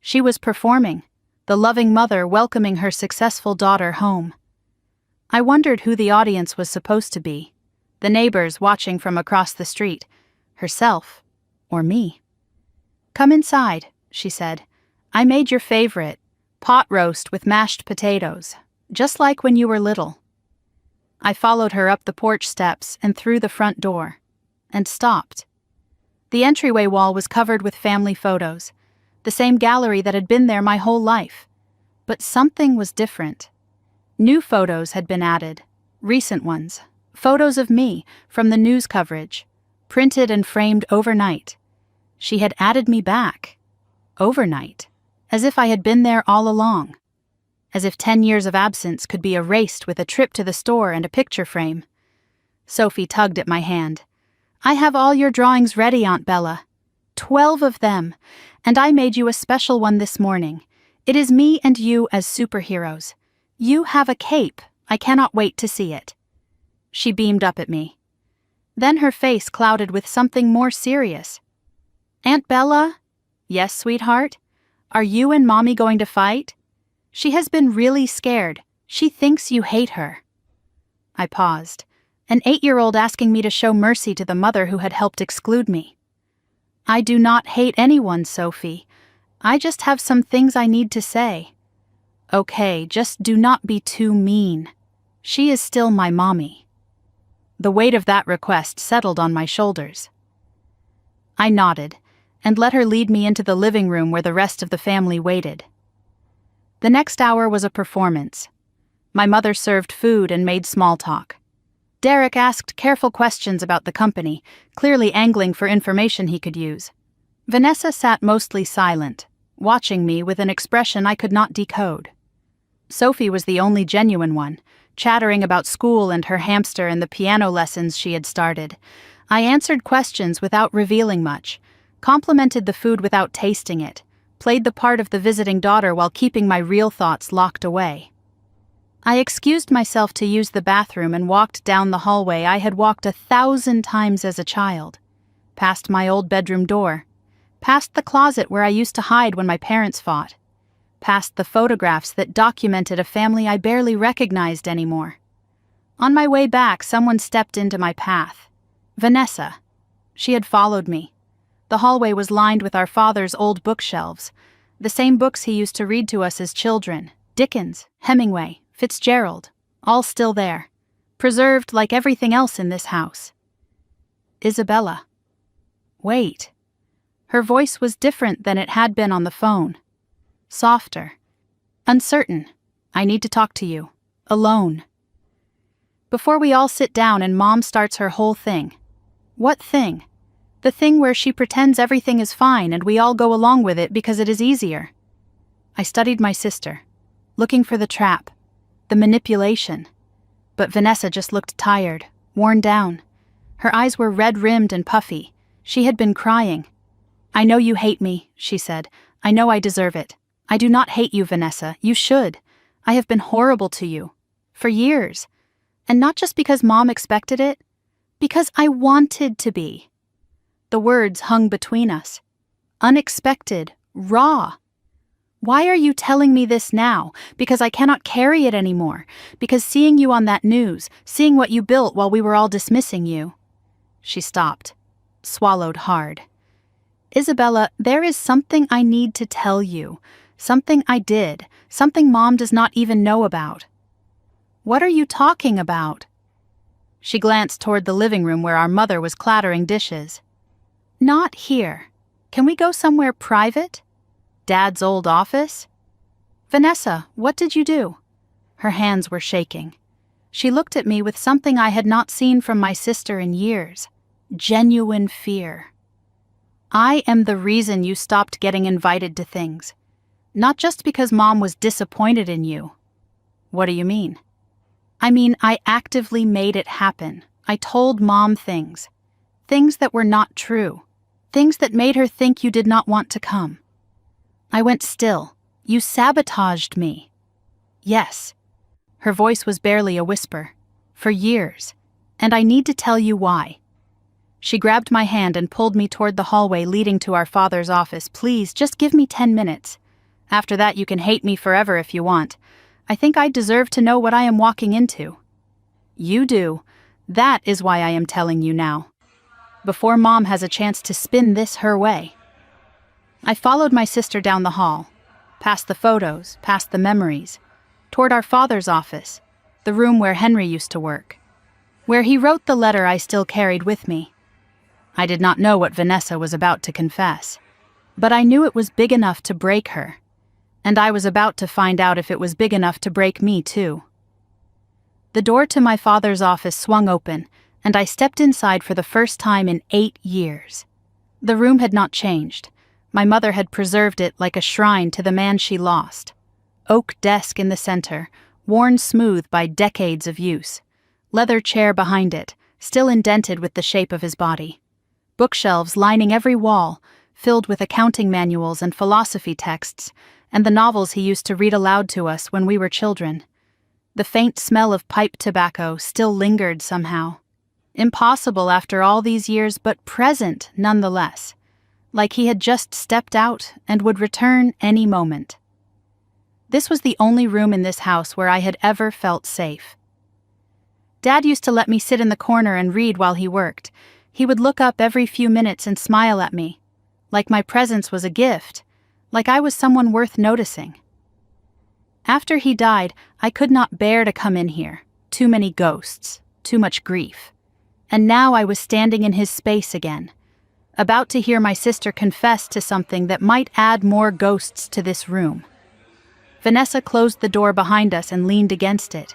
She was performing, the loving mother welcoming her successful daughter home. I wondered who the audience was supposed to be. The neighbors watching from across the street. Herself. Or me. "Come inside," she said. "I made your favorite, pot roast with mashed potatoes, just like when you were little." I followed her up the porch steps and through the front door. And stopped. The entryway wall was covered with family photos. The same gallery that had been there my whole life. But something was different. New photos had been added, recent ones, photos of me from the news coverage, printed and framed overnight. She had added me back, overnight, as if I had been there all along, as if 10 years of absence could be erased with a trip to the store and a picture frame. Sophie tugged at my hand. "I have all your drawings ready, Aunt Bella. 12 of them, and I made you a special one this morning. It is me and you as superheroes. You have a cape. I cannot wait to see it." She beamed up at me. Then her face clouded with something more serious. "Aunt Bella?" "Yes, sweetheart? Are you and Mommy going to fight? She has been really scared. She thinks you hate her." I paused, an 8-year-old asking me to show mercy to the mother who had helped exclude me. "I do not hate anyone, Sophie. I just have some things I need to say. Okay, just do not be too mean. She is still my mommy. The weight of that request settled on my shoulders. I nodded, and let her lead me into the living room where the rest of the family waited. The next hour was a performance. My mother served food and made small talk. Derek asked careful questions about the company, clearly angling for information he could use. Vanessa sat mostly silent, watching me with an expression I could not decode. Sophie was the only genuine one, chattering about school and her hamster and the piano lessons she had started. I answered questions without revealing much, complimented the food without tasting it, played the part of the visiting daughter while keeping my real thoughts locked away. I excused myself to use the bathroom and walked down the hallway I had walked 1,000 times as a child, past my old bedroom door, past the closet where I used to hide when my parents fought, past the photographs that documented a family I barely recognized anymore. On my way back, someone stepped into my path. Vanessa. She had followed me. The hallway was lined with our father's old bookshelves, the same books he used to read to us as children, Dickens, Hemingway, Fitzgerald, all still there, preserved like everything else in this house. Isabella. Wait. Her voice was different than it had been on the phone. Softer. Uncertain. I need to talk to you. Alone. Before we all sit down and Mom starts her whole thing. What thing? The thing where she pretends everything is fine and we all go along with it because it is easier. I studied my sister, looking for the trap, the manipulation. But Vanessa just looked tired, worn down. Her eyes were red-rimmed and puffy. She had been crying. I know you hate me, she said. I know I deserve it. I do not hate you, Vanessa. You should. I have been horrible to you. For years. And not just because Mom expected it. Because I wanted to be. The words hung between us. Unexpected. Raw. Why are you telling me this now? Because I cannot carry it anymore. Because seeing you on that news, seeing what you built while we were all dismissing you. She stopped. Swallowed hard. Isabella, there is something I need to tell you. Something I did. Something Mom does not even know about. What are you talking about? She glanced toward the living room where our mother was clattering dishes. Not here. Can we go somewhere private? Dad's old office? Vanessa, what did you do? Her hands were shaking. She looked at me with something I had not seen from my sister in years. Genuine fear. I am the reason you stopped getting invited to things. Not just because Mom was disappointed in you. What do you mean? I mean, I actively made it happen. I told Mom things. Things that were not true. Things that made her think you did not want to come. I went still. You sabotaged me. Yes. Her voice was barely a whisper. For years. And I need to tell you why. She grabbed my hand and pulled me toward the hallway leading to our father's office. Please, just give me 10 minutes. After that, you can hate me forever if you want. I think I deserve to know what I am walking into. You do. That is why I am telling you now. Before Mom has a chance to spin this her way. I followed my sister down the hall, past the photos, past the memories, toward our father's office, the room where Henry used to work, where he wrote the letter I still carried with me. I did not know what Vanessa was about to confess, but I knew it was big enough to break her, and I was about to find out if it was big enough to break me too. The door to my father's office swung open, and I stepped inside for the first time in 8 years. The room had not changed. My mother had preserved it like a shrine to the man she lost. Oak desk in the center, worn smooth by decades of use. Leather chair behind it, still indented with the shape of his body. Bookshelves lining every wall, filled with accounting manuals and philosophy texts, and the novels he used to read aloud to us when we were children. The faint smell of pipe tobacco still lingered somehow. Impossible after all these years, but present nonetheless. Like he had just stepped out and would return any moment. This was the only room in this house where I had ever felt safe. Dad used to let me sit in the corner and read while he worked. He would look up every few minutes and smile at me, like my presence was a gift, like I was someone worth noticing. After he died, I could not bear to come in here. Too many ghosts, too much grief. And now I was standing in his space again, about to hear my sister confess to something that might add more ghosts to this room. Vanessa closed the door behind us and leaned against it.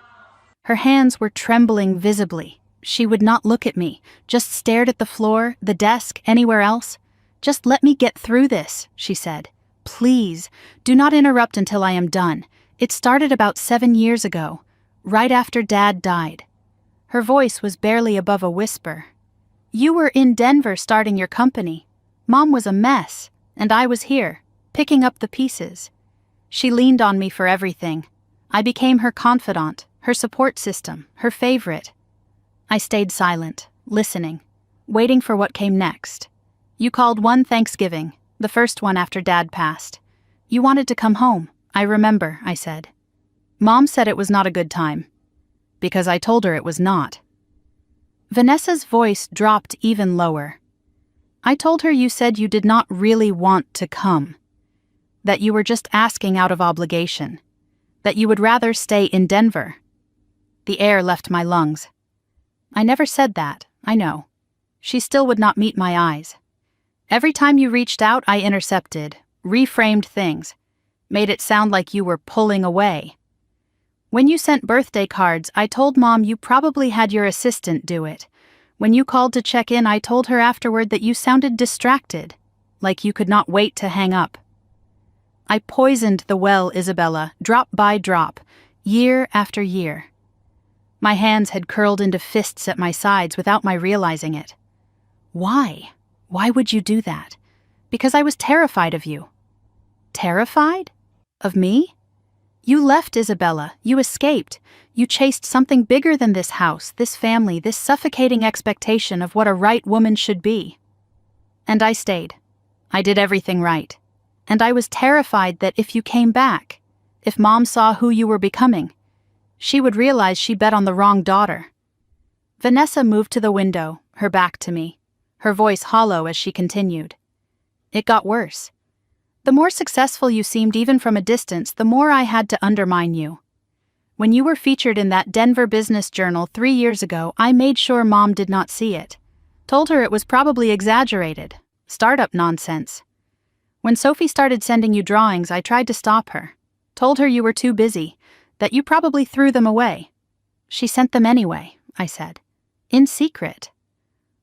Her hands were trembling visibly. She would not look at me, just stared at the floor, the desk, anywhere else. "Just let me get through this," she said. "Please, do not interrupt until I am done. It started about 7 years ago, right after Dad died." Her voice was barely above a whisper. "You were in Denver starting your company. Mom was a mess, and I was here, picking up the pieces. She leaned on me for everything. I became her confidant, her support system, her favorite." I stayed silent, listening, waiting for what came next. "You called one Thanksgiving, the first one after Dad passed. You wanted to come home, I remember," I said. "Mom said it was not a good time." "Because I told her it was not." Vanessa's voice dropped even lower. "I told her you said you did not really want to come. That you were just asking out of obligation. That you would rather stay in Denver." The air left my lungs. "I never said that, I know." She still would not meet my eyes. "Every time you reached out, I intercepted, reframed things, made it sound like you were pulling away. When you sent birthday cards, I told Mom you probably had your assistant do it. When you called to check in, I told her afterward that you sounded distracted, like you could not wait to hang up. I poisoned the well, Isabella, drop by drop, year after year." My hands had curled into fists at my sides without my realizing it. "Why? Why would you do that?" "Because I was terrified of you." "Terrified? Of me?" "You left, Isabella. You escaped. You chased something bigger than this house, this family, this suffocating expectation of what a right woman should be. And I stayed. I did everything right. And I was terrified that if you came back, if Mom saw who you were becoming, she would realize she bet on the wrong daughter." Vanessa moved to the window, her back to me, her voice hollow as she continued. "It got worse. The more successful you seemed even from a distance, the more I had to undermine you. When you were featured in that Denver Business Journal 3 years ago, I made sure Mom did not see it. Told her it was probably exaggerated, startup nonsense. When Sophie started sending you drawings, I tried to stop her. Told her you were too busy, that you probably threw them away. She sent them anyway," I said. "In secret."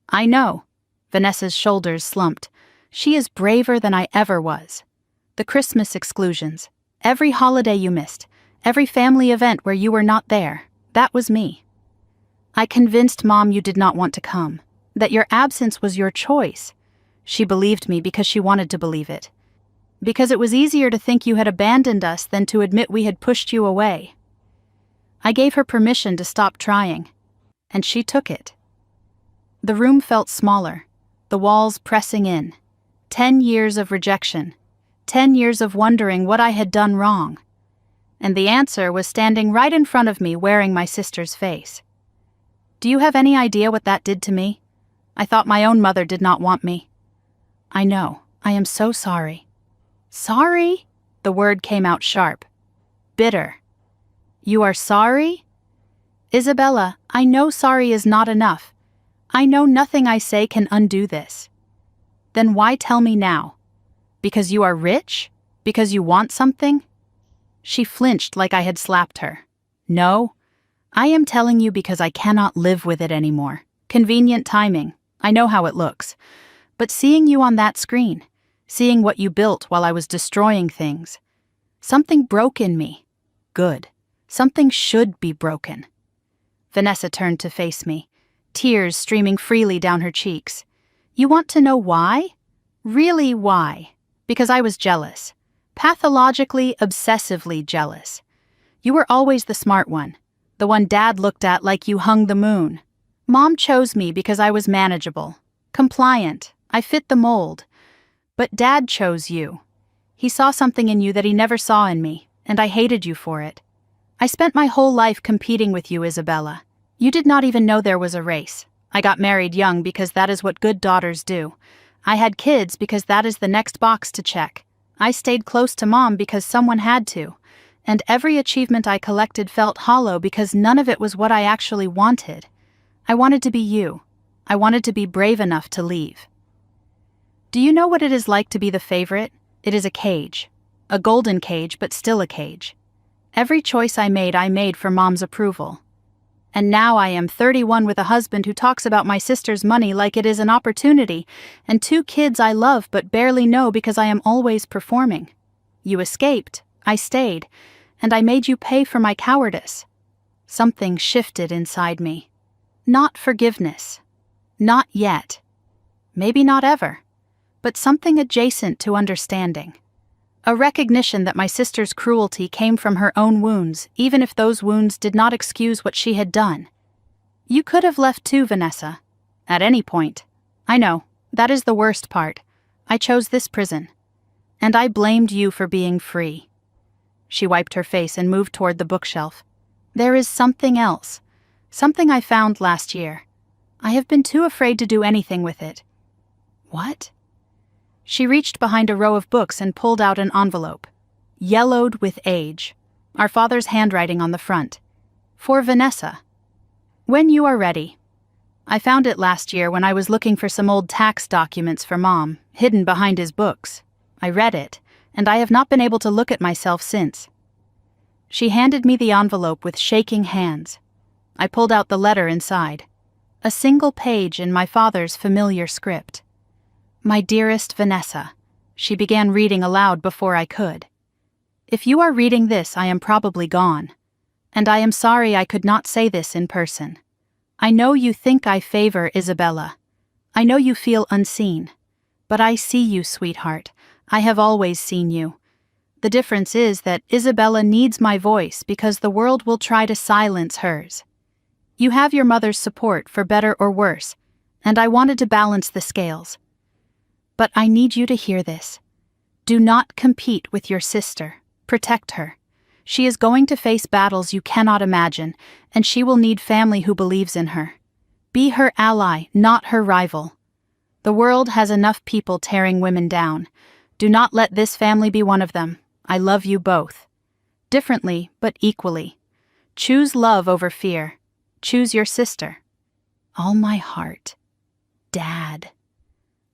"I know." Vanessa's shoulders slumped. "She is braver than I ever was. The Christmas exclusions, every holiday you missed, every family event where you were not there, that was me. I convinced Mom you did not want to come, that your absence was your choice. She believed me because she wanted to believe it. Because it was easier to think you had abandoned us than to admit we had pushed you away. I gave her permission to stop trying, and she took it." The room felt smaller, the walls pressing in. 10 years of rejection, 10 years of wondering what I had done wrong. And the answer was standing right in front of me, wearing my sister's face. "Do you have any idea what that did to me? I thought my own mother did not want me." "I know. I am so sorry." "Sorry?" The word came out sharp. Bitter. "You are sorry?" "Isabella, I know sorry is not enough. I know nothing I say can undo this." "Then why tell me now? Because you are rich? Because you want something?" She flinched like I had slapped her. "No, I am telling you because I cannot live with it anymore. Convenient timing. I know how it looks. But seeing you on that screen, seeing what you built while I was destroying things, something broke in me. Good. Something should be broken." Vanessa turned to face me, tears streaming freely down her cheeks. "You want to know why? Really why? Because I was jealous. Pathologically, obsessively jealous. You were always the smart one, the one Dad looked at like you hung the moon. Mom chose me because I was manageable, compliant, I fit the mold. But Dad chose you. He saw something in you that he never saw in me, and I hated you for it. I spent my whole life competing with you, Isabella. You did not even know there was a race. I got married young because that is what good daughters do. I had kids because that is the next box to check. I stayed close to Mom because someone had to, and every achievement I collected felt hollow because none of it was what I actually wanted. I wanted to be you. I wanted to be brave enough to leave. Do you know what it is like to be the favorite? It is a cage. A golden cage, but still a cage. Every choice I made for Mom's approval. And now I am 31 with a husband who talks about my sister's money like it is an opportunity, and 2 kids I love but barely know because I am always performing. You escaped, I stayed, and I made you pay for my cowardice. Something shifted inside me. Not forgiveness. Not yet. Maybe not ever. But something adjacent to understanding. A recognition that my sister's cruelty came from her own wounds, even if those wounds did not excuse what she had done. You could have left too, Vanessa. At any point. I know, that is the worst part. I chose this prison. And I blamed you for being free. She wiped her face and moved toward the bookshelf. There is something else. Something I found last year. I have been too afraid to do anything with it. What? She reached behind a row of books and pulled out an envelope. Yellowed with age. Our father's handwriting on the front. For Vanessa. When you are ready. I found it last year when I was looking for some old tax documents for Mom, hidden behind his books. I read it, and I have not been able to look at myself since. She handed me the envelope with shaking hands. I pulled out the letter inside. A single page in my father's familiar script. My dearest Vanessa, she began reading aloud before I could. If you are reading this, I am probably gone. And I am sorry I could not say this in person. I know you think I favor Isabella. I know you feel unseen. But I see you, sweetheart. I have always seen you. The difference is that Isabella needs my voice because the world will try to silence hers. You have your mother's support, for better or worse, and I wanted to balance the scales. But I need you to hear this. Do not compete with your sister. Protect her. She is going to face battles you cannot imagine, and she will need family who believes in her. Be her ally, not her rival. The world has enough people tearing women down. Do not let this family be one of them. I love you both. Differently, but equally. Choose love over fear. Choose your sister. All my heart. Dad.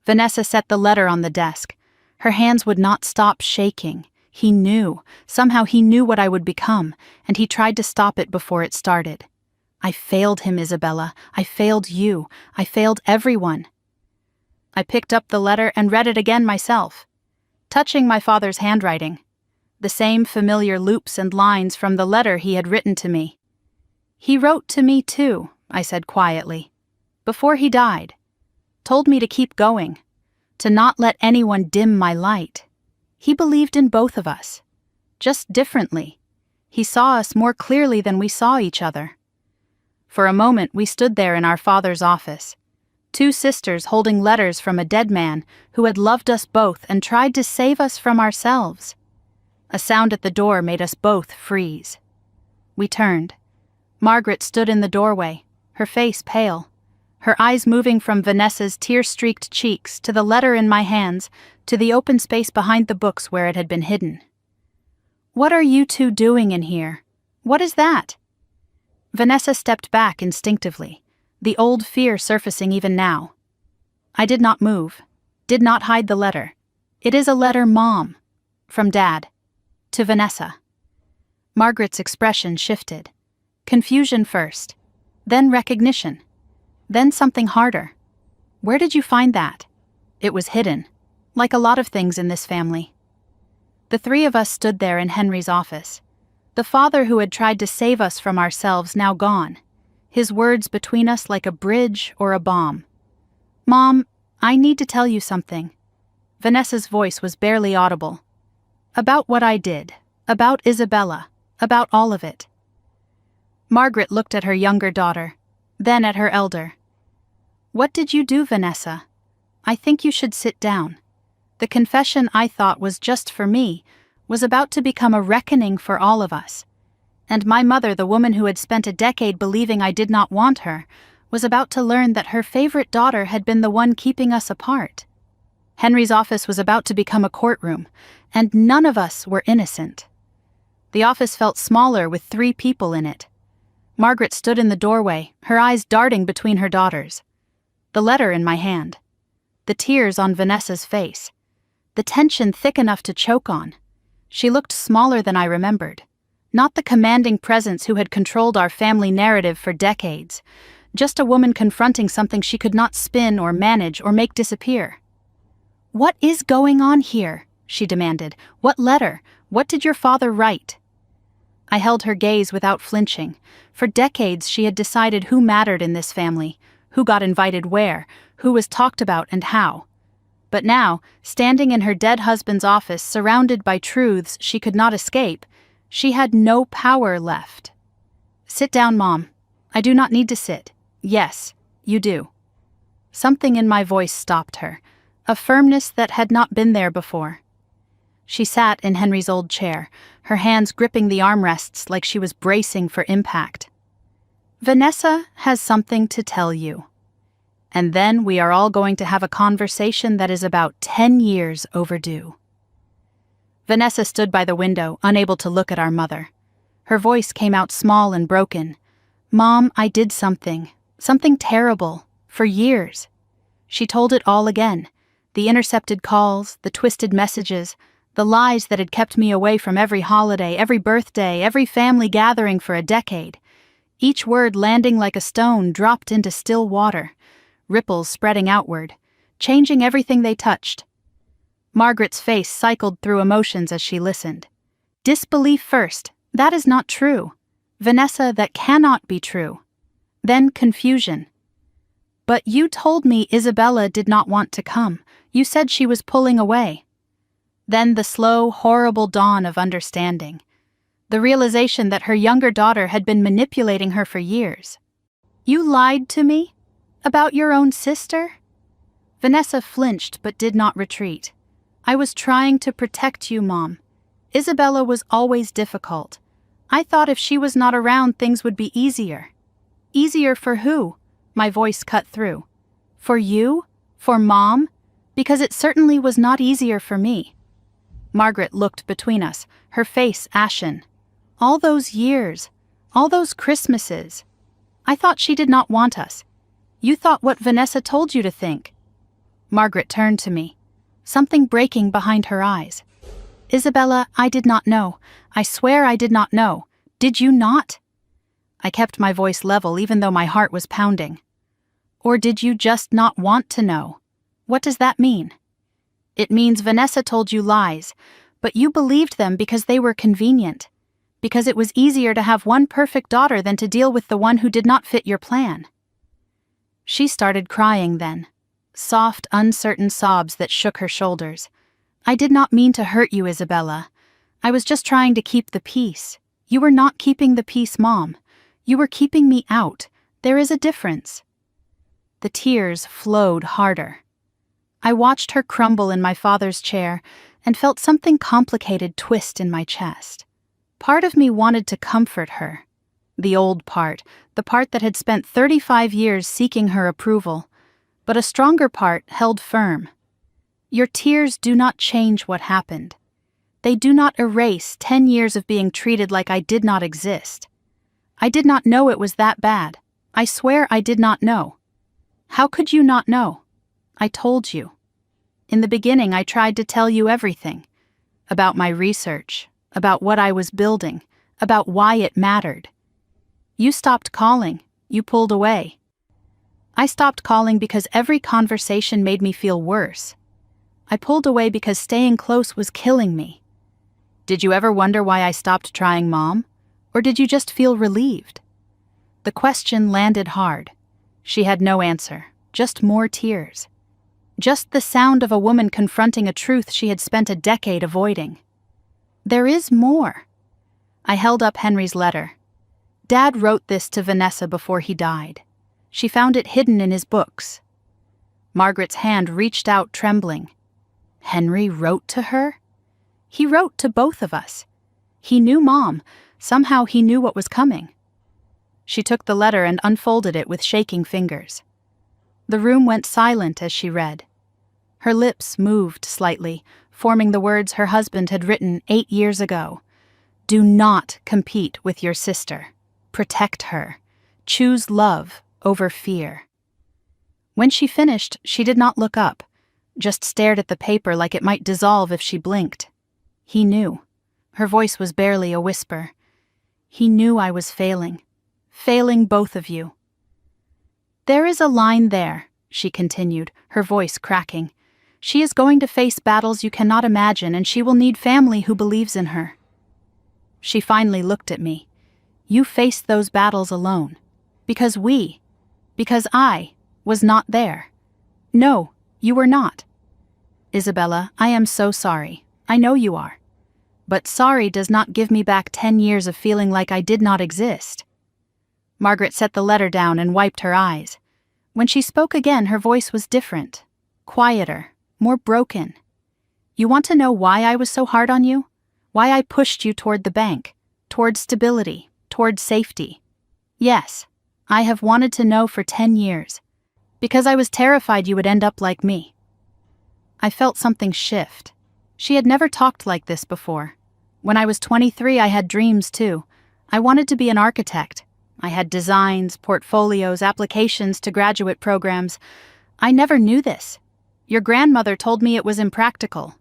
Vanessa set the letter on the desk. Her hands would not stop shaking. He knew. Somehow he knew what I would become, and he tried to stop it before it started. I failed him, Isabella. I failed you. I failed everyone. I picked up the letter and read it again myself, touching my father's handwriting. The same familiar loops and lines from the letter he had written to me. He wrote to me too, I said quietly, before he died. Told me to keep going, to not let anyone dim my light. He believed in both of us, just differently. He saw us more clearly than we saw each other. For a moment we stood there in our father's office, 2 sisters holding letters from a dead man who had loved us both and tried to save us from ourselves. A sound at the door made us both freeze. We turned. Margaret stood in the doorway, her face pale, her eyes moving from Vanessa's tear-streaked cheeks to the letter in my hands to the open space behind the books where it had been hidden. What are you 2 doing in here? What is that? Vanessa stepped back instinctively, the old fear surfacing even now. I did not move, did not hide the letter. It is a letter, Mom, from Dad, to Vanessa. Margaret's expression shifted. Confusion first, then recognition, then something harder. Where did you find that? It was hidden, like a lot of things in this family. The 3 of us stood there in Henry's office. The father who had tried to save us from ourselves now gone, his words between us like a bridge or a bomb. Mom, I need to tell you something. Vanessa's voice was barely audible. About what I did, about Isabella, about all of it. Margaret looked at her younger daughter, then at her elder. What did you do, Vanessa? I think you should sit down. The confession I thought was just for me was about to become a reckoning for all of us. And my mother, the woman who had spent a decade believing I did not want her, was about to learn that her favorite daughter had been the one keeping us apart. Henry's office was about to become a courtroom, and none of us were innocent. The office felt smaller with 3 people in it. Margaret stood in the doorway, her eyes darting between her daughters. The letter in my hand. The tears on Vanessa's face. The tension thick enough to choke on. She looked smaller than I remembered. Not the commanding presence who had controlled our family narrative for decades. Just a woman confronting something she could not spin or manage or make disappear. "What is going on here?" she demanded. "What letter? What did your father write?" I held her gaze without flinching. For decades she had decided who mattered in this family, who got invited where, who was talked about and how. But now, standing in her dead husband's office surrounded by truths she could not escape, she had no power left. "Sit down, Mom. I do not need to sit. Yes, you do." Something in my voice stopped her, a firmness that had not been there before. She sat in Henry's old chair, her hands gripping the armrests like she was bracing for impact. "Vanessa has something to tell you. And then we are all going to have a conversation that is about 10 years overdue." Vanessa stood by the window, unable to look at our mother. Her voice came out small and broken. "Mom, I did something terrible, for years." She told it all again. The intercepted calls, the twisted messages, the lies that had kept me away from every holiday, every birthday, every family gathering for a decade. Each word landing like a stone dropped into still water, ripples spreading outward, changing everything they touched. Margaret's face cycled through emotions as she listened. Disbelief first. That is not true. Vanessa, that cannot be true. Then confusion. "But you told me Isabella did not want to come. You said she was pulling away." Then the slow, horrible dawn of understanding. The realization that her younger daughter had been manipulating her for years. "You lied to me? About your own sister?" Vanessa flinched but did not retreat. "I was trying to protect you, Mom. Isabella was always difficult. I thought if she was not around, things would be easier." "Easier for who?" My voice cut through. "For you? For Mom? Because it certainly was not easier for me." Margaret looked between us, her face ashen. "All those years, all those Christmases. I thought she did not want us. You thought what Vanessa told you to think." Margaret turned to me, something breaking behind her eyes. "Isabella, I did not know. I swear I did not know. Did you not?" I kept my voice level even though my heart was pounding. "Or did you just not want to know? What does that mean?" "It means Vanessa told you lies, but you believed them because they were convenient, because it was easier to have one perfect daughter than to deal with the one who did not fit your plan." She started crying then, soft, uncertain sobs that shook her shoulders. "I did not mean to hurt you, Isabella. I was just trying to keep the peace. You were not keeping the peace, Mom. You were keeping me out. There is a difference." The tears flowed harder. I watched her crumble in my father's chair and felt something complicated twist in my chest. Part of me wanted to comfort her. The old part, the part that had spent 35 years seeking her approval. But a stronger part held firm. "Your tears do not change what happened. They do not erase 10 years of being treated like I did not exist. I did not know it was that bad. I swear I did not know." "How could you not know?" "I told you. In the beginning I tried to tell you everything. About my research, about what I was building, about why it mattered. You stopped calling. You pulled away. I stopped calling because every conversation made me feel worse. I pulled away because staying close was killing me. Did you ever wonder why I stopped trying, Mom? Or did you just feel relieved?" The question landed hard. She had no answer, just more tears. Just the sound of a woman confronting a truth she had spent a decade avoiding. "There is more." I held up Henry's letter. Dad wrote this to Vanessa before he died. She found it hidden in his books. Margaret's hand reached out, trembling. Henry wrote to her? He wrote to both of us. He knew Mom. Somehow he knew what was coming. She took the letter and unfolded it with shaking fingers. The room went silent as she read. Her lips moved slightly, forming the words her husband had written 8 years ago. Do not compete with your sister. Protect her. Choose love over fear. When she finished, she did not look up, just stared at the paper like it might dissolve if she blinked. He knew. Her voice was barely a whisper. He knew I was failing both of you. There is a line there, she continued, her voice cracking. She is going to face battles you cannot imagine, and she will need family who believes in her. She finally looked at me. You faced those battles alone. Because I was not there. No, you were not. Isabella, I am so sorry. I know you are. But sorry does not give me back 10 years of feeling like I did not exist. Margaret set the letter down and wiped her eyes. When she spoke again, her voice was different, quieter, more broken. You want to know why I was so hard on you? Why I pushed you toward the bank, toward stability, toward safety? Yes, I have wanted to know for 10 years. Because I was terrified you would end up like me. I felt something shift. She had never talked like this before. When I was 23, I had dreams too. I wanted to be an architect. I had designs, portfolios, applications to graduate programs. I never knew this. Your grandmother told me it was impractical.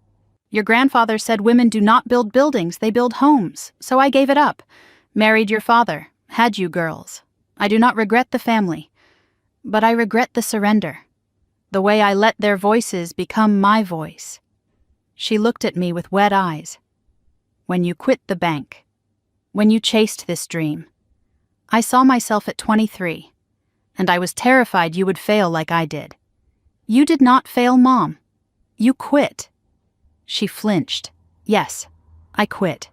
Your grandfather said women do not build buildings, they build homes, so I gave it up. Married your father, had you girls. I do not regret the family, but I regret the surrender. The way I let their voices become my voice. She looked at me with wet eyes. When you quit the bank, when you chased this dream, I saw myself at 23, and I was terrified you would fail like I did. You did not fail, Mom. You quit. She flinched. Yes, I quit.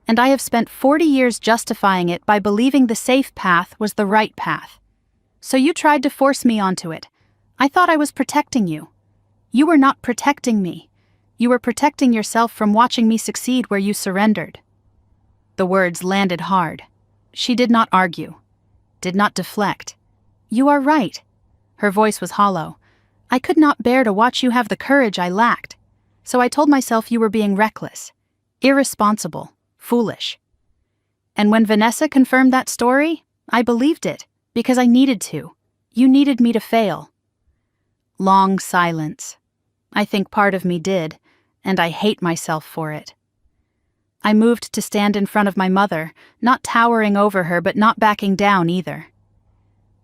And I have spent 40 years justifying it by believing the safe path was the right path. So you tried to force me onto it. I thought I was protecting you. You were not protecting me. You were protecting yourself from watching me succeed where you surrendered. The words landed hard. She did not argue, did not deflect. You are right. Her voice was hollow. I could not bear to watch you have the courage I lacked. So I told myself you were being reckless, irresponsible, foolish. And when Vanessa confirmed that story, I believed it, because I needed to. You needed me to fail. Long silence. I think part of me did, and I hate myself for it. I moved to stand in front of my mother, not towering over her but not backing down either.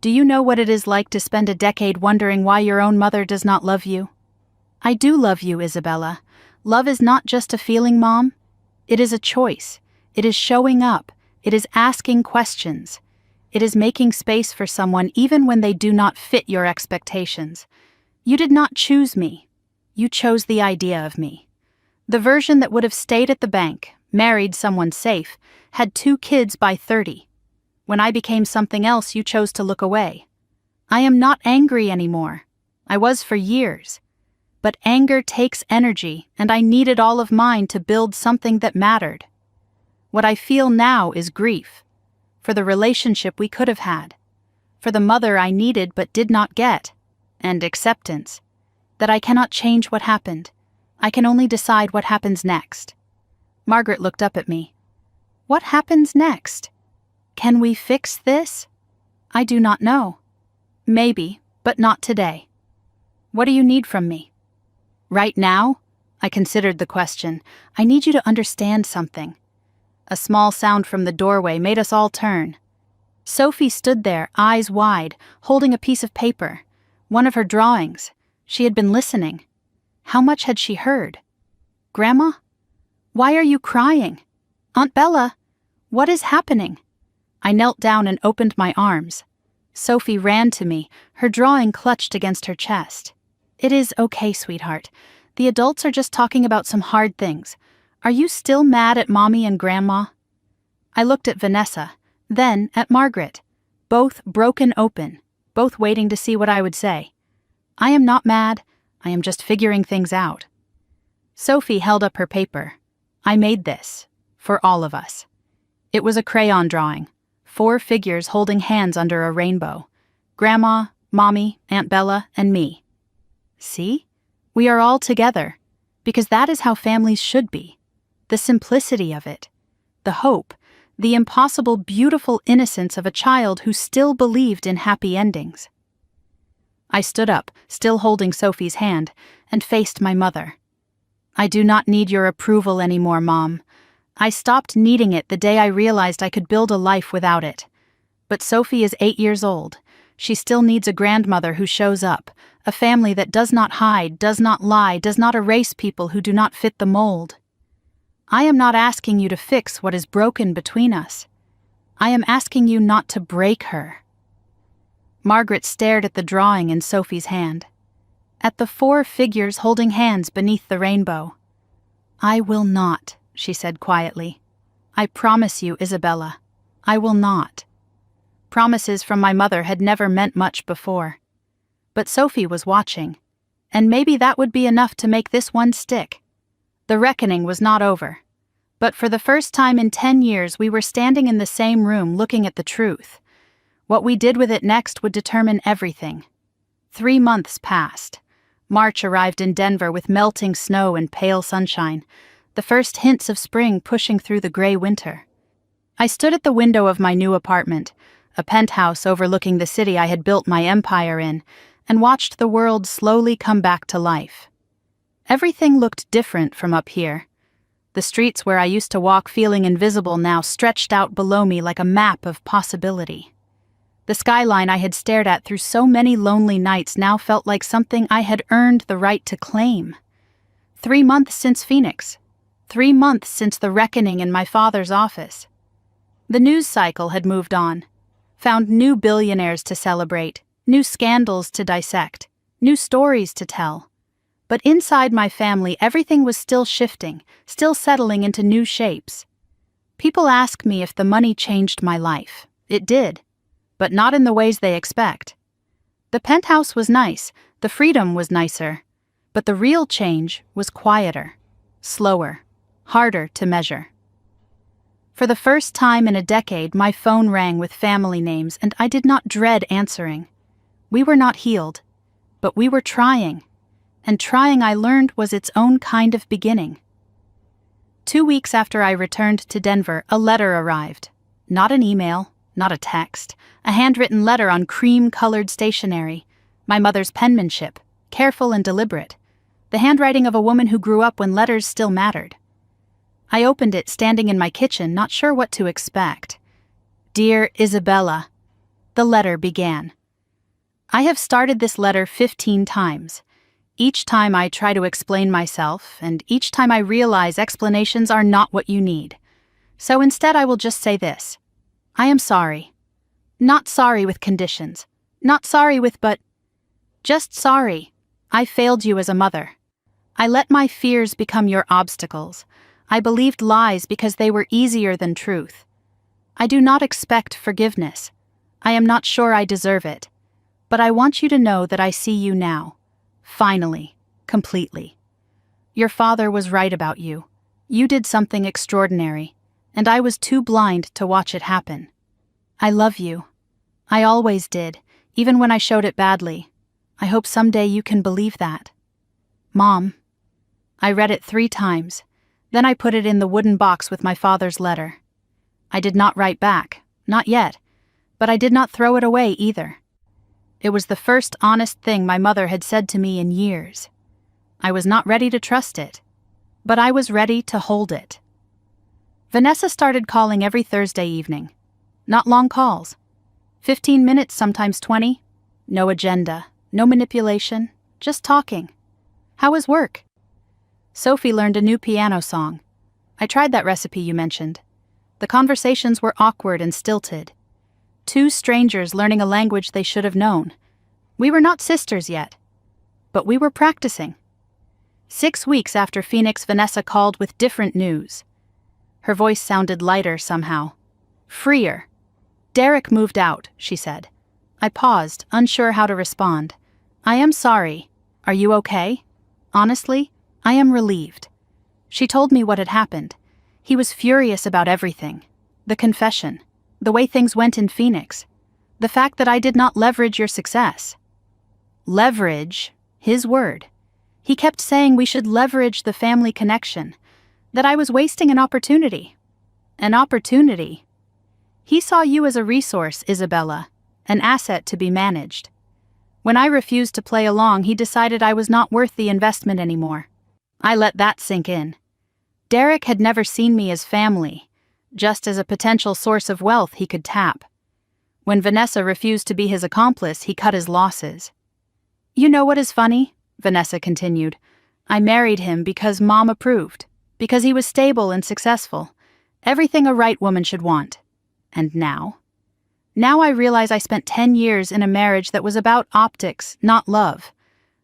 Do you know what it is like to spend a decade wondering why your own mother does not love you? I do love you, Isabella. Love is not just a feeling, Mom. It is a choice. It is showing up. It is asking questions. It is making space for someone even when they do not fit your expectations. You did not choose me. You chose the idea of me. The version that would have stayed at the bank, married someone safe, had 2 kids by 30. When I became something else, you chose to look away. I am not angry anymore. I was for years. But anger takes energy, and I needed all of mine to build something that mattered. What I feel now is grief. For the relationship we could have had. For the mother I needed but did not get. And acceptance. That I cannot change what happened. I can only decide what happens next. Margaret looked up at me. What happens next? Can we fix this? I do not know. Maybe, but not today. What do you need from me? Right now? I considered the question. I need you to understand something. A small sound from the doorway made us all turn. Sophie stood there, eyes wide, holding a piece of paper. One of her drawings. She had been listening. How much had she heard? Grandma? Why are you crying? Aunt Bella? What is happening? I knelt down and opened my arms. Sophie ran to me, her drawing clutched against her chest. It is okay, sweetheart. The adults are just talking about some hard things. Are you still mad at Mommy and Grandma? I looked at Vanessa, then at Margaret, both broken open, both waiting to see what I would say. I am not mad. I am just figuring things out. Sophie held up her paper. I made this, for all of us. It was a crayon drawing, 4 figures holding hands under a rainbow. Grandma, Mommy, Aunt Bella, and me. See? We are all together, because that is how families should be. The simplicity of it, the hope, the impossible, beautiful innocence of a child who still believed in happy endings. I stood up, still holding Sophie's hand, and faced my mother. I do not need your approval anymore, Mom. I stopped needing it the day I realized I could build a life without it. But Sophie is 8 years old. She still needs a grandmother who shows up, a family that does not hide, does not lie, does not erase people who do not fit the mold. I am not asking you to fix what is broken between us. I am asking you not to break her. Margaret stared at the drawing in Sophie's hand, at the 4 figures holding hands beneath the rainbow. I will not, she said quietly. I promise you, Isabella, I will not. Promises from my mother had never meant much before. But Sophie was watching, and maybe that would be enough to make this one stick. The reckoning was not over. But for the first time in 10 years, we were standing in the same room looking at the truth. What we did with it next would determine everything. 3 months passed. March arrived in Denver with melting snow and pale sunshine, the first hints of spring pushing through the gray winter. I stood at the window of my new apartment, a penthouse overlooking the city I had built my empire in, and watched the world slowly come back to life. Everything looked different from up here. The streets where I used to walk feeling invisible now stretched out below me like a map of possibility. The skyline I had stared at through so many lonely nights now felt like something I had earned the right to claim. 3 months since Phoenix. 3 months since the reckoning in my father's office. The news cycle had moved on, found new billionaires to celebrate, new scandals to dissect, new stories to tell. But inside my family, everything was still shifting, still settling into new shapes. People ask me if the money changed my life. It did, but not in the ways they expect. The penthouse was nice, the freedom was nicer, but the real change was quieter, slower, harder to measure. For the first time in a decade, my phone rang with family names, and I did not dread answering. We were not healed, but we were trying. And trying, I learned, was its own kind of beginning. 2 weeks after I returned to Denver, a letter arrived. Not an email, not a text, a handwritten letter on cream-colored stationery. My mother's penmanship, careful and deliberate. The handwriting of a woman who grew up when letters still mattered. I opened it standing in my kitchen, not sure what to expect. Dear Isabella, the letter began. I have started this letter 15 times. Each time I try to explain myself, and each time I realize explanations are not what you need. So instead I will just say this. I am sorry. Not sorry with conditions. Not sorry with but. Just sorry. I failed you as a mother. I let my fears become your obstacles. I believed lies because they were easier than truth. I do not expect forgiveness. I am not sure I deserve it. But I want you to know that I see you now. Finally, completely. Your father was right about you. You did something extraordinary, and I was too blind to watch it happen. I love you. I always did, even when I showed it badly. I hope someday you can believe that. Mom. I read it 3 times. Then I put it in the wooden box with my father's letter. I did not write back, not yet, but I did not throw it away either. It was the first honest thing my mother had said to me in years. I was not ready to trust it, but I was ready to hold it. Vanessa started calling every Thursday evening. Not long calls. 15 minutes, sometimes 20. No agenda, no manipulation, just talking. How was work? Sophie learned a new piano song. I tried that recipe you mentioned. The conversations were awkward and stilted. 2 strangers learning a language they should have known. We were not sisters yet, but we were practicing. 6 weeks after Phoenix, Vanessa called with different news. Her voice sounded lighter somehow. Freer. Derek moved out, she said. I paused, unsure how to respond. I am sorry. Are you okay? Honestly, I am relieved. She told me what had happened. He was furious about everything. The confession. The way things went in Phoenix. The fact that I did not leverage your success. Leverage, his word. He kept saying we should leverage the family connection, that I was wasting an opportunity. An opportunity? He saw you as a resource, Isabella, an asset to be managed. When I refused to play along, he decided I was not worth the investment anymore. I let that sink in. Derek had never seen me as family, just as a potential source of wealth he could tap. When Vanessa refused to be his accomplice, he cut his losses. You know what is funny? Vanessa continued. I married him because Mom approved, because he was stable and successful, everything a right woman should want. And now? Now I realize I spent 10 years in a marriage that was about optics, not love.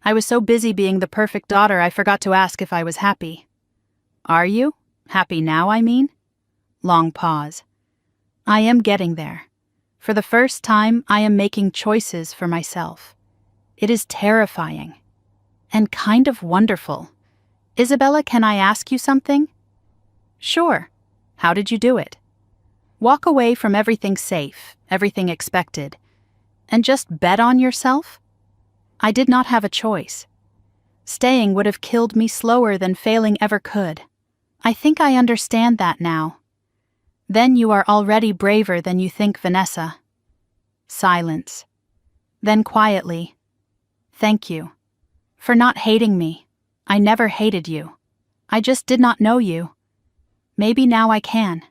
I was so busy being the perfect daughter I forgot to ask if I was happy. Are you? Happy now, I mean? Long pause. I am getting there. For the first time, I am making choices for myself. It is terrifying. And kind of wonderful. Isabella, can I ask you something? Sure. How did you do it? Walk away from everything safe, everything expected, and just bet on yourself? I did not have a choice. Staying would have killed me slower than failing ever could. I think I understand that now. Then you are already braver than you think, Vanessa. Silence. Then quietly, thank you. For not hating me. I never hated you. I just did not know you. Maybe now I can.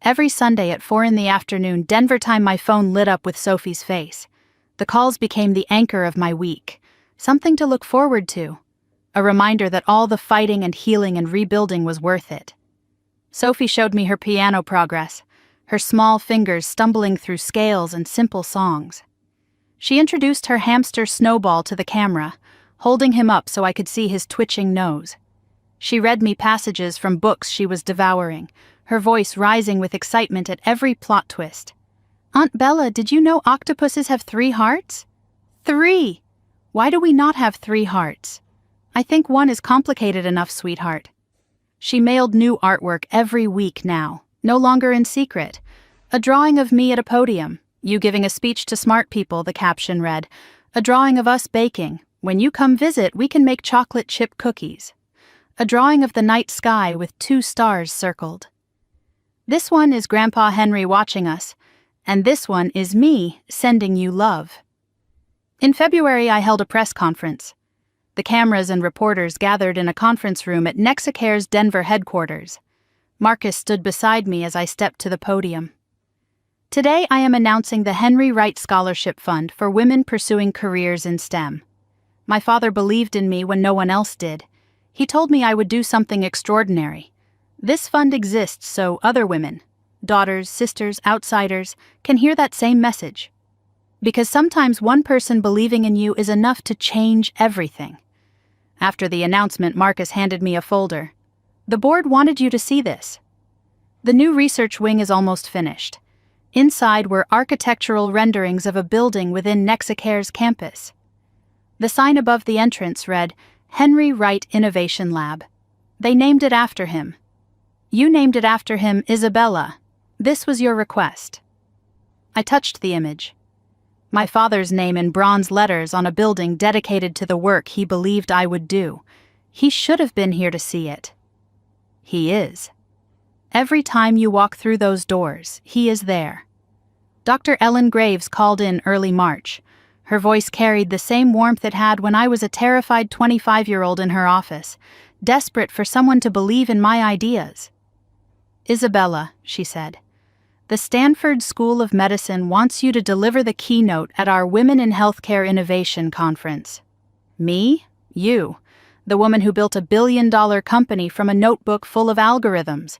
Every Sunday at 4 p.m. Denver time, my phone lit up with Sophie's face. The calls became the anchor of my week, something to look forward to, a reminder that all the fighting and healing and rebuilding was worth it. Sophie showed me her piano progress, her small fingers stumbling through scales and simple songs. She introduced her hamster Snowball to the camera, holding him up so I could see his twitching nose. She read me passages from books she was devouring, her voice rising with excitement at every plot twist. Aunt Bella, did you know octopuses have 3 hearts? 3! Why do we not have 3 hearts? I think 1 is complicated enough, sweetheart. She mailed new artwork every week now, no longer in secret. A drawing of me at a podium, you giving a speech to smart people, the caption read. A drawing of us baking. When you come visit, we can make chocolate chip cookies. A drawing of the night sky with 2 stars circled. This one is Grandpa Henry watching us, and this one is me sending you love. In February, I held a press conference. The cameras and reporters gathered in a conference room at Nexicare's Denver headquarters. Marcus stood beside me as I stepped to the podium. Today, I am announcing the Henry Wright Scholarship Fund for women pursuing careers in STEM. My father believed in me when no one else did. He told me I would do something extraordinary. This fund exists so other women, daughters, sisters, outsiders, can hear that same message. Because sometimes one person believing in you is enough to change everything. After the announcement, Marcus handed me a folder. The board wanted you to see this. The new research wing is almost finished. Inside were architectural renderings of a building within Nexicare's campus. The sign above the entrance read, Henry Wright Innovation Lab. They named it after him. You named it after him, Isabella. This was your request. I touched the image. My father's name in bronze letters on a building dedicated to the work he believed I would do. He should have been here to see it. He is. Every time you walk through those doors, he is there. Dr. Ellen Graves called in early March. Her voice carried the same warmth it had when I was a terrified 25-year-old in her office, desperate for someone to believe in my ideas. Isabella, she said, the Stanford School of Medicine wants you to deliver the keynote at our Women in Healthcare Innovation Conference. Me? You, the woman who built a billion-dollar company from a notebook full of algorithms,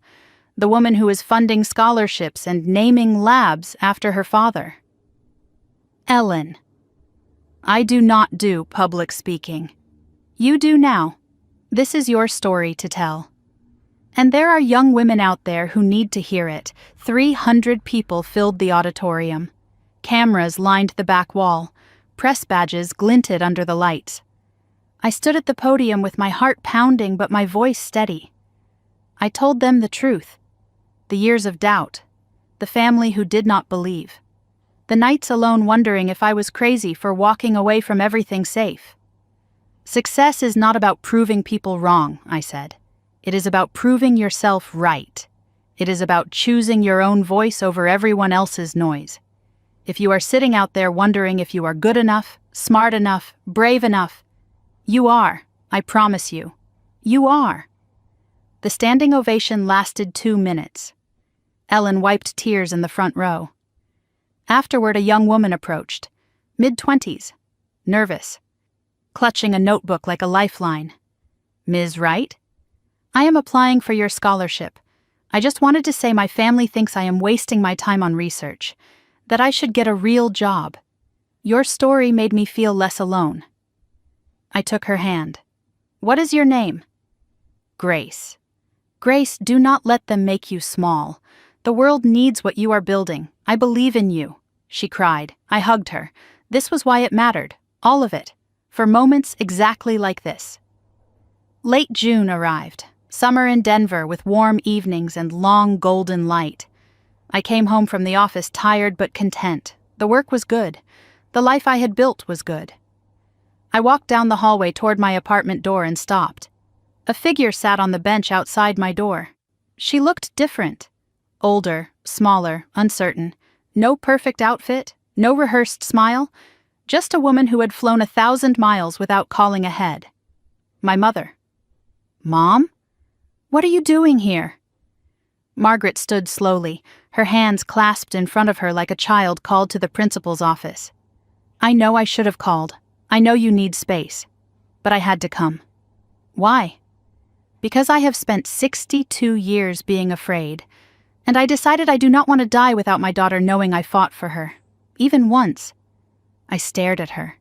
the woman who is funding scholarships and naming labs after her father. Ellen. I do not do public speaking. You do now. This is your story to tell. And there are young women out there who need to hear it. 300 people filled the auditorium. Cameras lined the back wall. Press badges glinted under the lights. I stood at the podium with my heart pounding but my voice steady. I told them the truth. The years of doubt. The family who did not believe. The nights alone wondering if I was crazy for walking away from everything safe. Success is not about proving people wrong, I said. It is about proving yourself right. It is about choosing your own voice over everyone else's noise. If you are sitting out there wondering if you are good enough, smart enough, brave enough, you are, I promise you. You are. The standing ovation lasted 2 minutes. Ellen wiped tears in the front row. Afterward, a young woman approached, mid-20s, nervous, clutching a notebook like a lifeline. Ms. Wright? I am applying for your scholarship. I just wanted to say my family thinks I am wasting my time on research, that I should get a real job. Your story made me feel less alone. I took her hand. What is your name? Grace. Grace, do not let them make you small. The world needs what you are building. I believe in you, she cried. I hugged her. This was why it mattered, all of it, for moments exactly like this. Late June arrived, summer in Denver with warm evenings and long golden light. I came home from the office tired but content. The work was good. The life I had built was good. I walked down the hallway toward my apartment door and stopped. A figure sat on the bench outside my door. She looked different. Older, smaller, uncertain. No perfect outfit, no rehearsed smile. Just a woman who had flown 1,000 miles without calling ahead. My mother. Mom? What are you doing here? Margaret stood slowly, her hands clasped in front of her like a child called to the principal's office. I know I should have called. I know you need space. But I had to come. Why? Because I have spent 62 years being afraid, and I decided I do not want to die without my daughter knowing I fought for her, even once. I stared at her.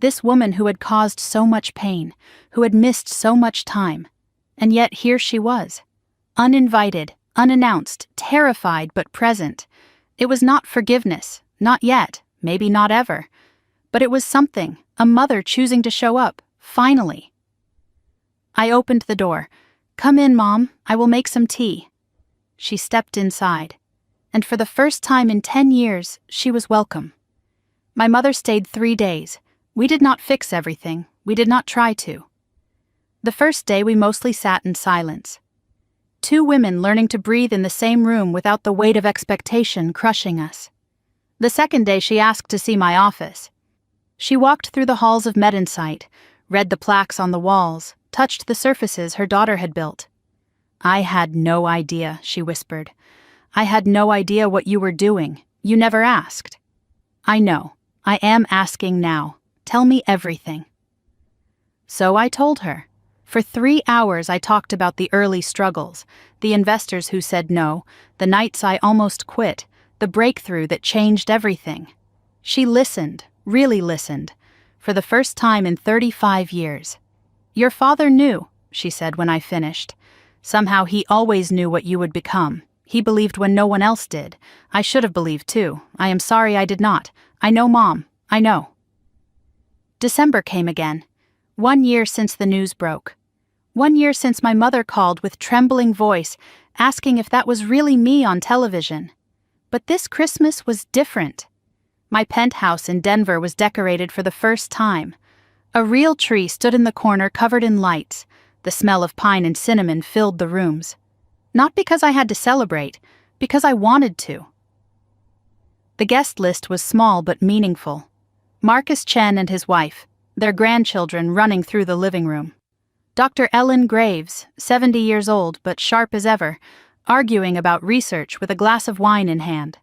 This woman who had caused so much pain, who had missed so much time, and yet here she was, uninvited, unannounced, terrified but present. It was not forgiveness, not yet, maybe not ever, but it was something, a mother choosing to show up, finally. I opened the door. Come in, Mom, I will make some tea. She stepped inside, and for the first time in 10 years, she was welcome. My mother stayed 3 days. We did not fix everything. We did not try to. The first day we mostly sat in silence. 2 women learning to breathe in the same room without the weight of expectation crushing us. The second day she asked to see my office. She walked through the halls of MedInsight, read the plaques on the walls, touched the surfaces her daughter had built. I had no idea, she whispered. I had no idea what you were doing. You never asked. I know. I am asking now. Tell me everything. So I told her. For 3 hours I talked about the early struggles, the investors who said no, the nights I almost quit, the breakthrough that changed everything. She listened, really listened, for the first time in 35 years. Your father knew, she said when I finished. Somehow he always knew what you would become. He believed when no one else did. I should have believed too. I am sorry I did not. I know, Mom. I know. December came again. 1 year since the news broke. 1 year since my mother called with trembling voice, asking if that was really me on television. But this Christmas was different. My penthouse in Denver was decorated for the first time. A real tree stood in the corner covered in lights. The smell of pine and cinnamon filled the rooms. Not because I had to celebrate, because I wanted to. The guest list was small but meaningful. Marcus Chen and his wife, their grandchildren running through the living room. Dr. Ellen Graves, 70 years old but sharp as ever, arguing about research with a glass of wine in hand.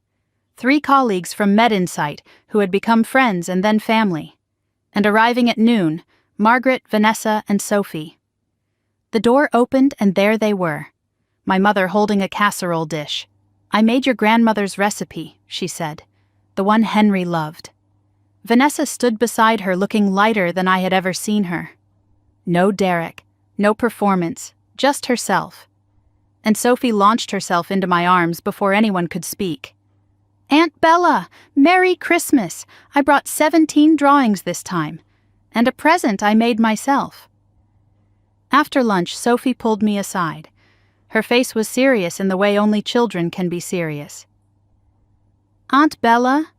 3 colleagues from MedInsight who had become friends and then family. And arriving at noon, Margaret, Vanessa, and Sophie. The door opened and there they were. My mother holding a casserole dish. I made your grandmother's recipe, she said. The one Henry loved. Vanessa stood beside her looking lighter than I had ever seen her. No Derek, no performance, just herself. And Sophie launched herself into my arms before anyone could speak. Aunt Bella, Merry Christmas! I brought 17 drawings this time. And a present I made myself. After lunch, Sophie pulled me aside. Her face was serious in the way only children can be serious. Aunt Bella,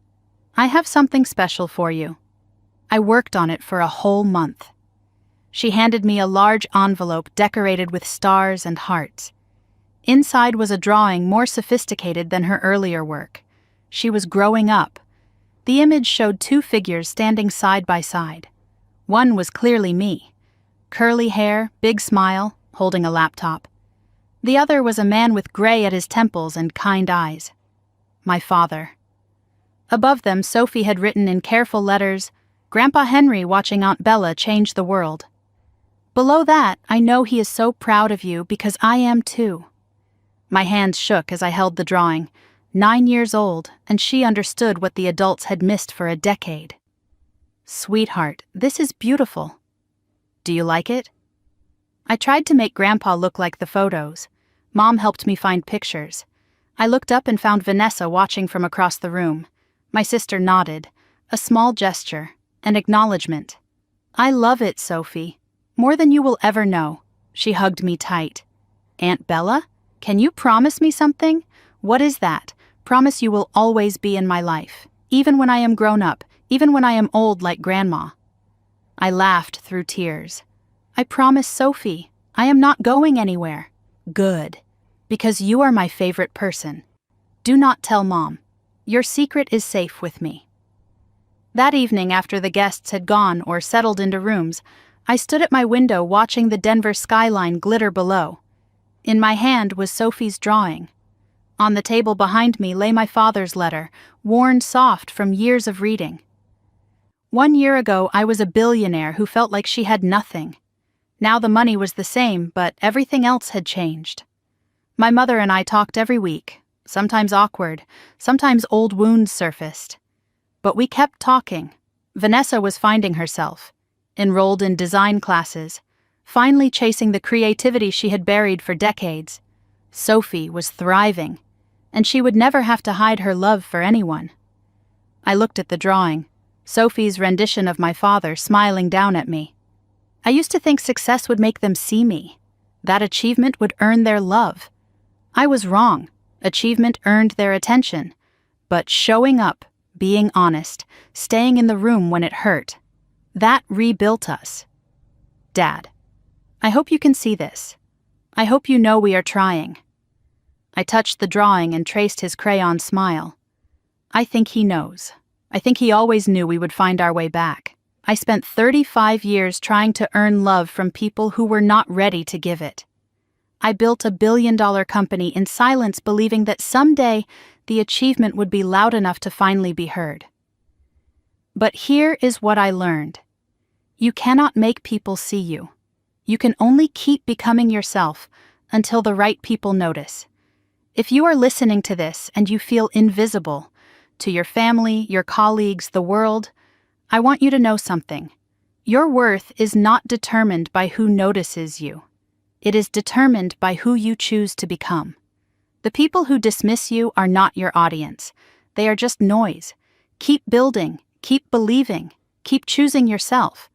I have something special for you. I worked on it for a whole month. She handed me a large envelope decorated with stars and hearts. Inside was a drawing more sophisticated than her earlier work. She was growing up. The image showed two figures standing side by side. One was clearly me. Curly hair, big smile, holding a laptop. The other was a man with gray at his temples and kind eyes. My father. Above them, Sophie had written in careful letters, "Grandpa Henry watching Aunt Bella change the world." Below that, "I know he is so proud of you because I am too." My hands shook as I held the drawing, 9 years old, and she understood what the adults had missed for a decade. "Sweetheart, this is beautiful. Do you like it?" I tried to make Grandpa look like the photos. Mom helped me find pictures. I looked up and found Vanessa watching from across the room. My sister nodded, a small gesture, an acknowledgement. "I love it, Sophie. More than you will ever know." She hugged me tight. "Aunt Bella, can you promise me something?" "What is that?" "Promise you will always be in my life, even when I am grown up, even when I am old like Grandma." I laughed through tears. "I promise, Sophie. I am not going anywhere." "Good. Because you are my favorite person. Do not tell Mom. Your secret is safe with me." That evening, after the guests had gone or settled into rooms, I stood at my window watching the Denver skyline glitter below. In my hand was Sophie's drawing. On the table behind me lay my father's letter, worn soft from years of reading. 1 year ago, I was a billionaire who felt like she had nothing. Now the money was the same, but everything else had changed. My mother and I talked every week, sometimes awkward, sometimes old wounds surfaced. But we kept talking. Vanessa was finding herself, enrolled in design classes, finally chasing the creativity she had buried for decades. Sophie was thriving, and she would never have to hide her love for anyone. I looked at the drawing, Sophie's rendition of my father smiling down at me. I used to think success would make them see me. That achievement would earn their love. I was wrong. Achievement earned their attention. But showing up, being honest, staying in the room when it hurt, that rebuilt us. Dad, I hope you can see this. I hope you know we are trying. I touched the drawing and traced his crayon smile. I think he knows. I think he always knew we would find our way back. I spent 35 years trying to earn love from people who were not ready to give it. I built a billion-dollar company in silence, believing that someday the achievement would be loud enough to finally be heard. But here is what I learned. You cannot make people see you. You can only keep becoming yourself until the right people notice. If you are listening to this and you feel invisible, to your family, your colleagues, the world, I want you to know something. Your worth is not determined by who notices you. It is determined by who you choose to become. The people who dismiss you are not your audience. They are just noise. Keep building, keep believing, keep choosing yourself.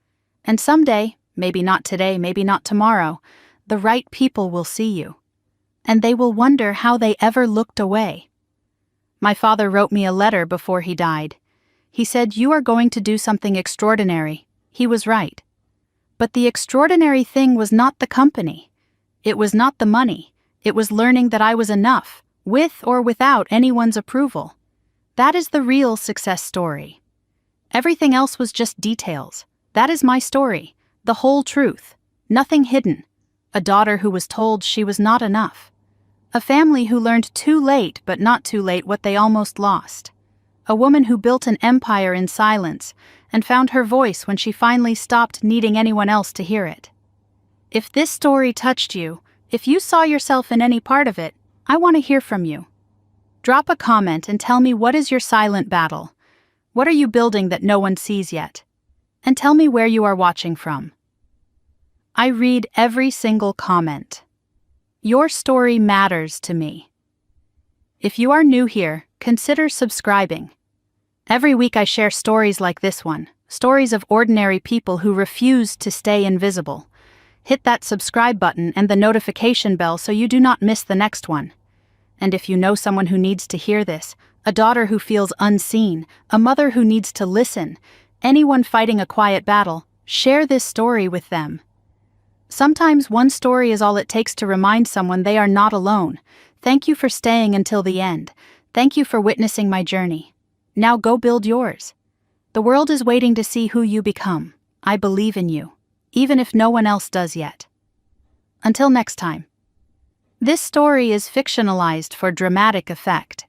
And someday, maybe not today, maybe not tomorrow, the right people will see you. And they will wonder how they ever looked away. My father wrote me a letter before he died. He said, "You are going to do something extraordinary." He was right. But the extraordinary thing was not the company. It was not the money. It was learning that I was enough, with or without anyone's approval. That is the real success story. Everything else was just details. That is my story, the whole truth, nothing hidden. A daughter who was told she was not enough. A family who learned too late but not too late what they almost lost. A woman who built an empire in silence and found her voice when she finally stopped needing anyone else to hear it. If this story touched you, if you saw yourself in any part of it, I want to hear from you. Drop a comment and tell me, what is your silent battle? What are you building that no one sees yet? And tell me where you are watching from. I read every single comment. Your story matters to me. If you are new here, consider subscribing. Every week I share stories like this one, stories of ordinary people who refused to stay invisible. Hit that subscribe button and the notification bell so you do not miss the next one. And if you know someone who needs to hear this, a daughter who feels unseen, a mother who needs to listen, anyone fighting a quiet battle, share this story with them. Sometimes one story is all it takes to remind someone they are not alone. Thank you for staying until the end. Thank you for witnessing my journey. Now go build yours. The world is waiting to see who you become. I believe in you, even if no one else does yet. Until next time. This story is fictionalized for dramatic effect.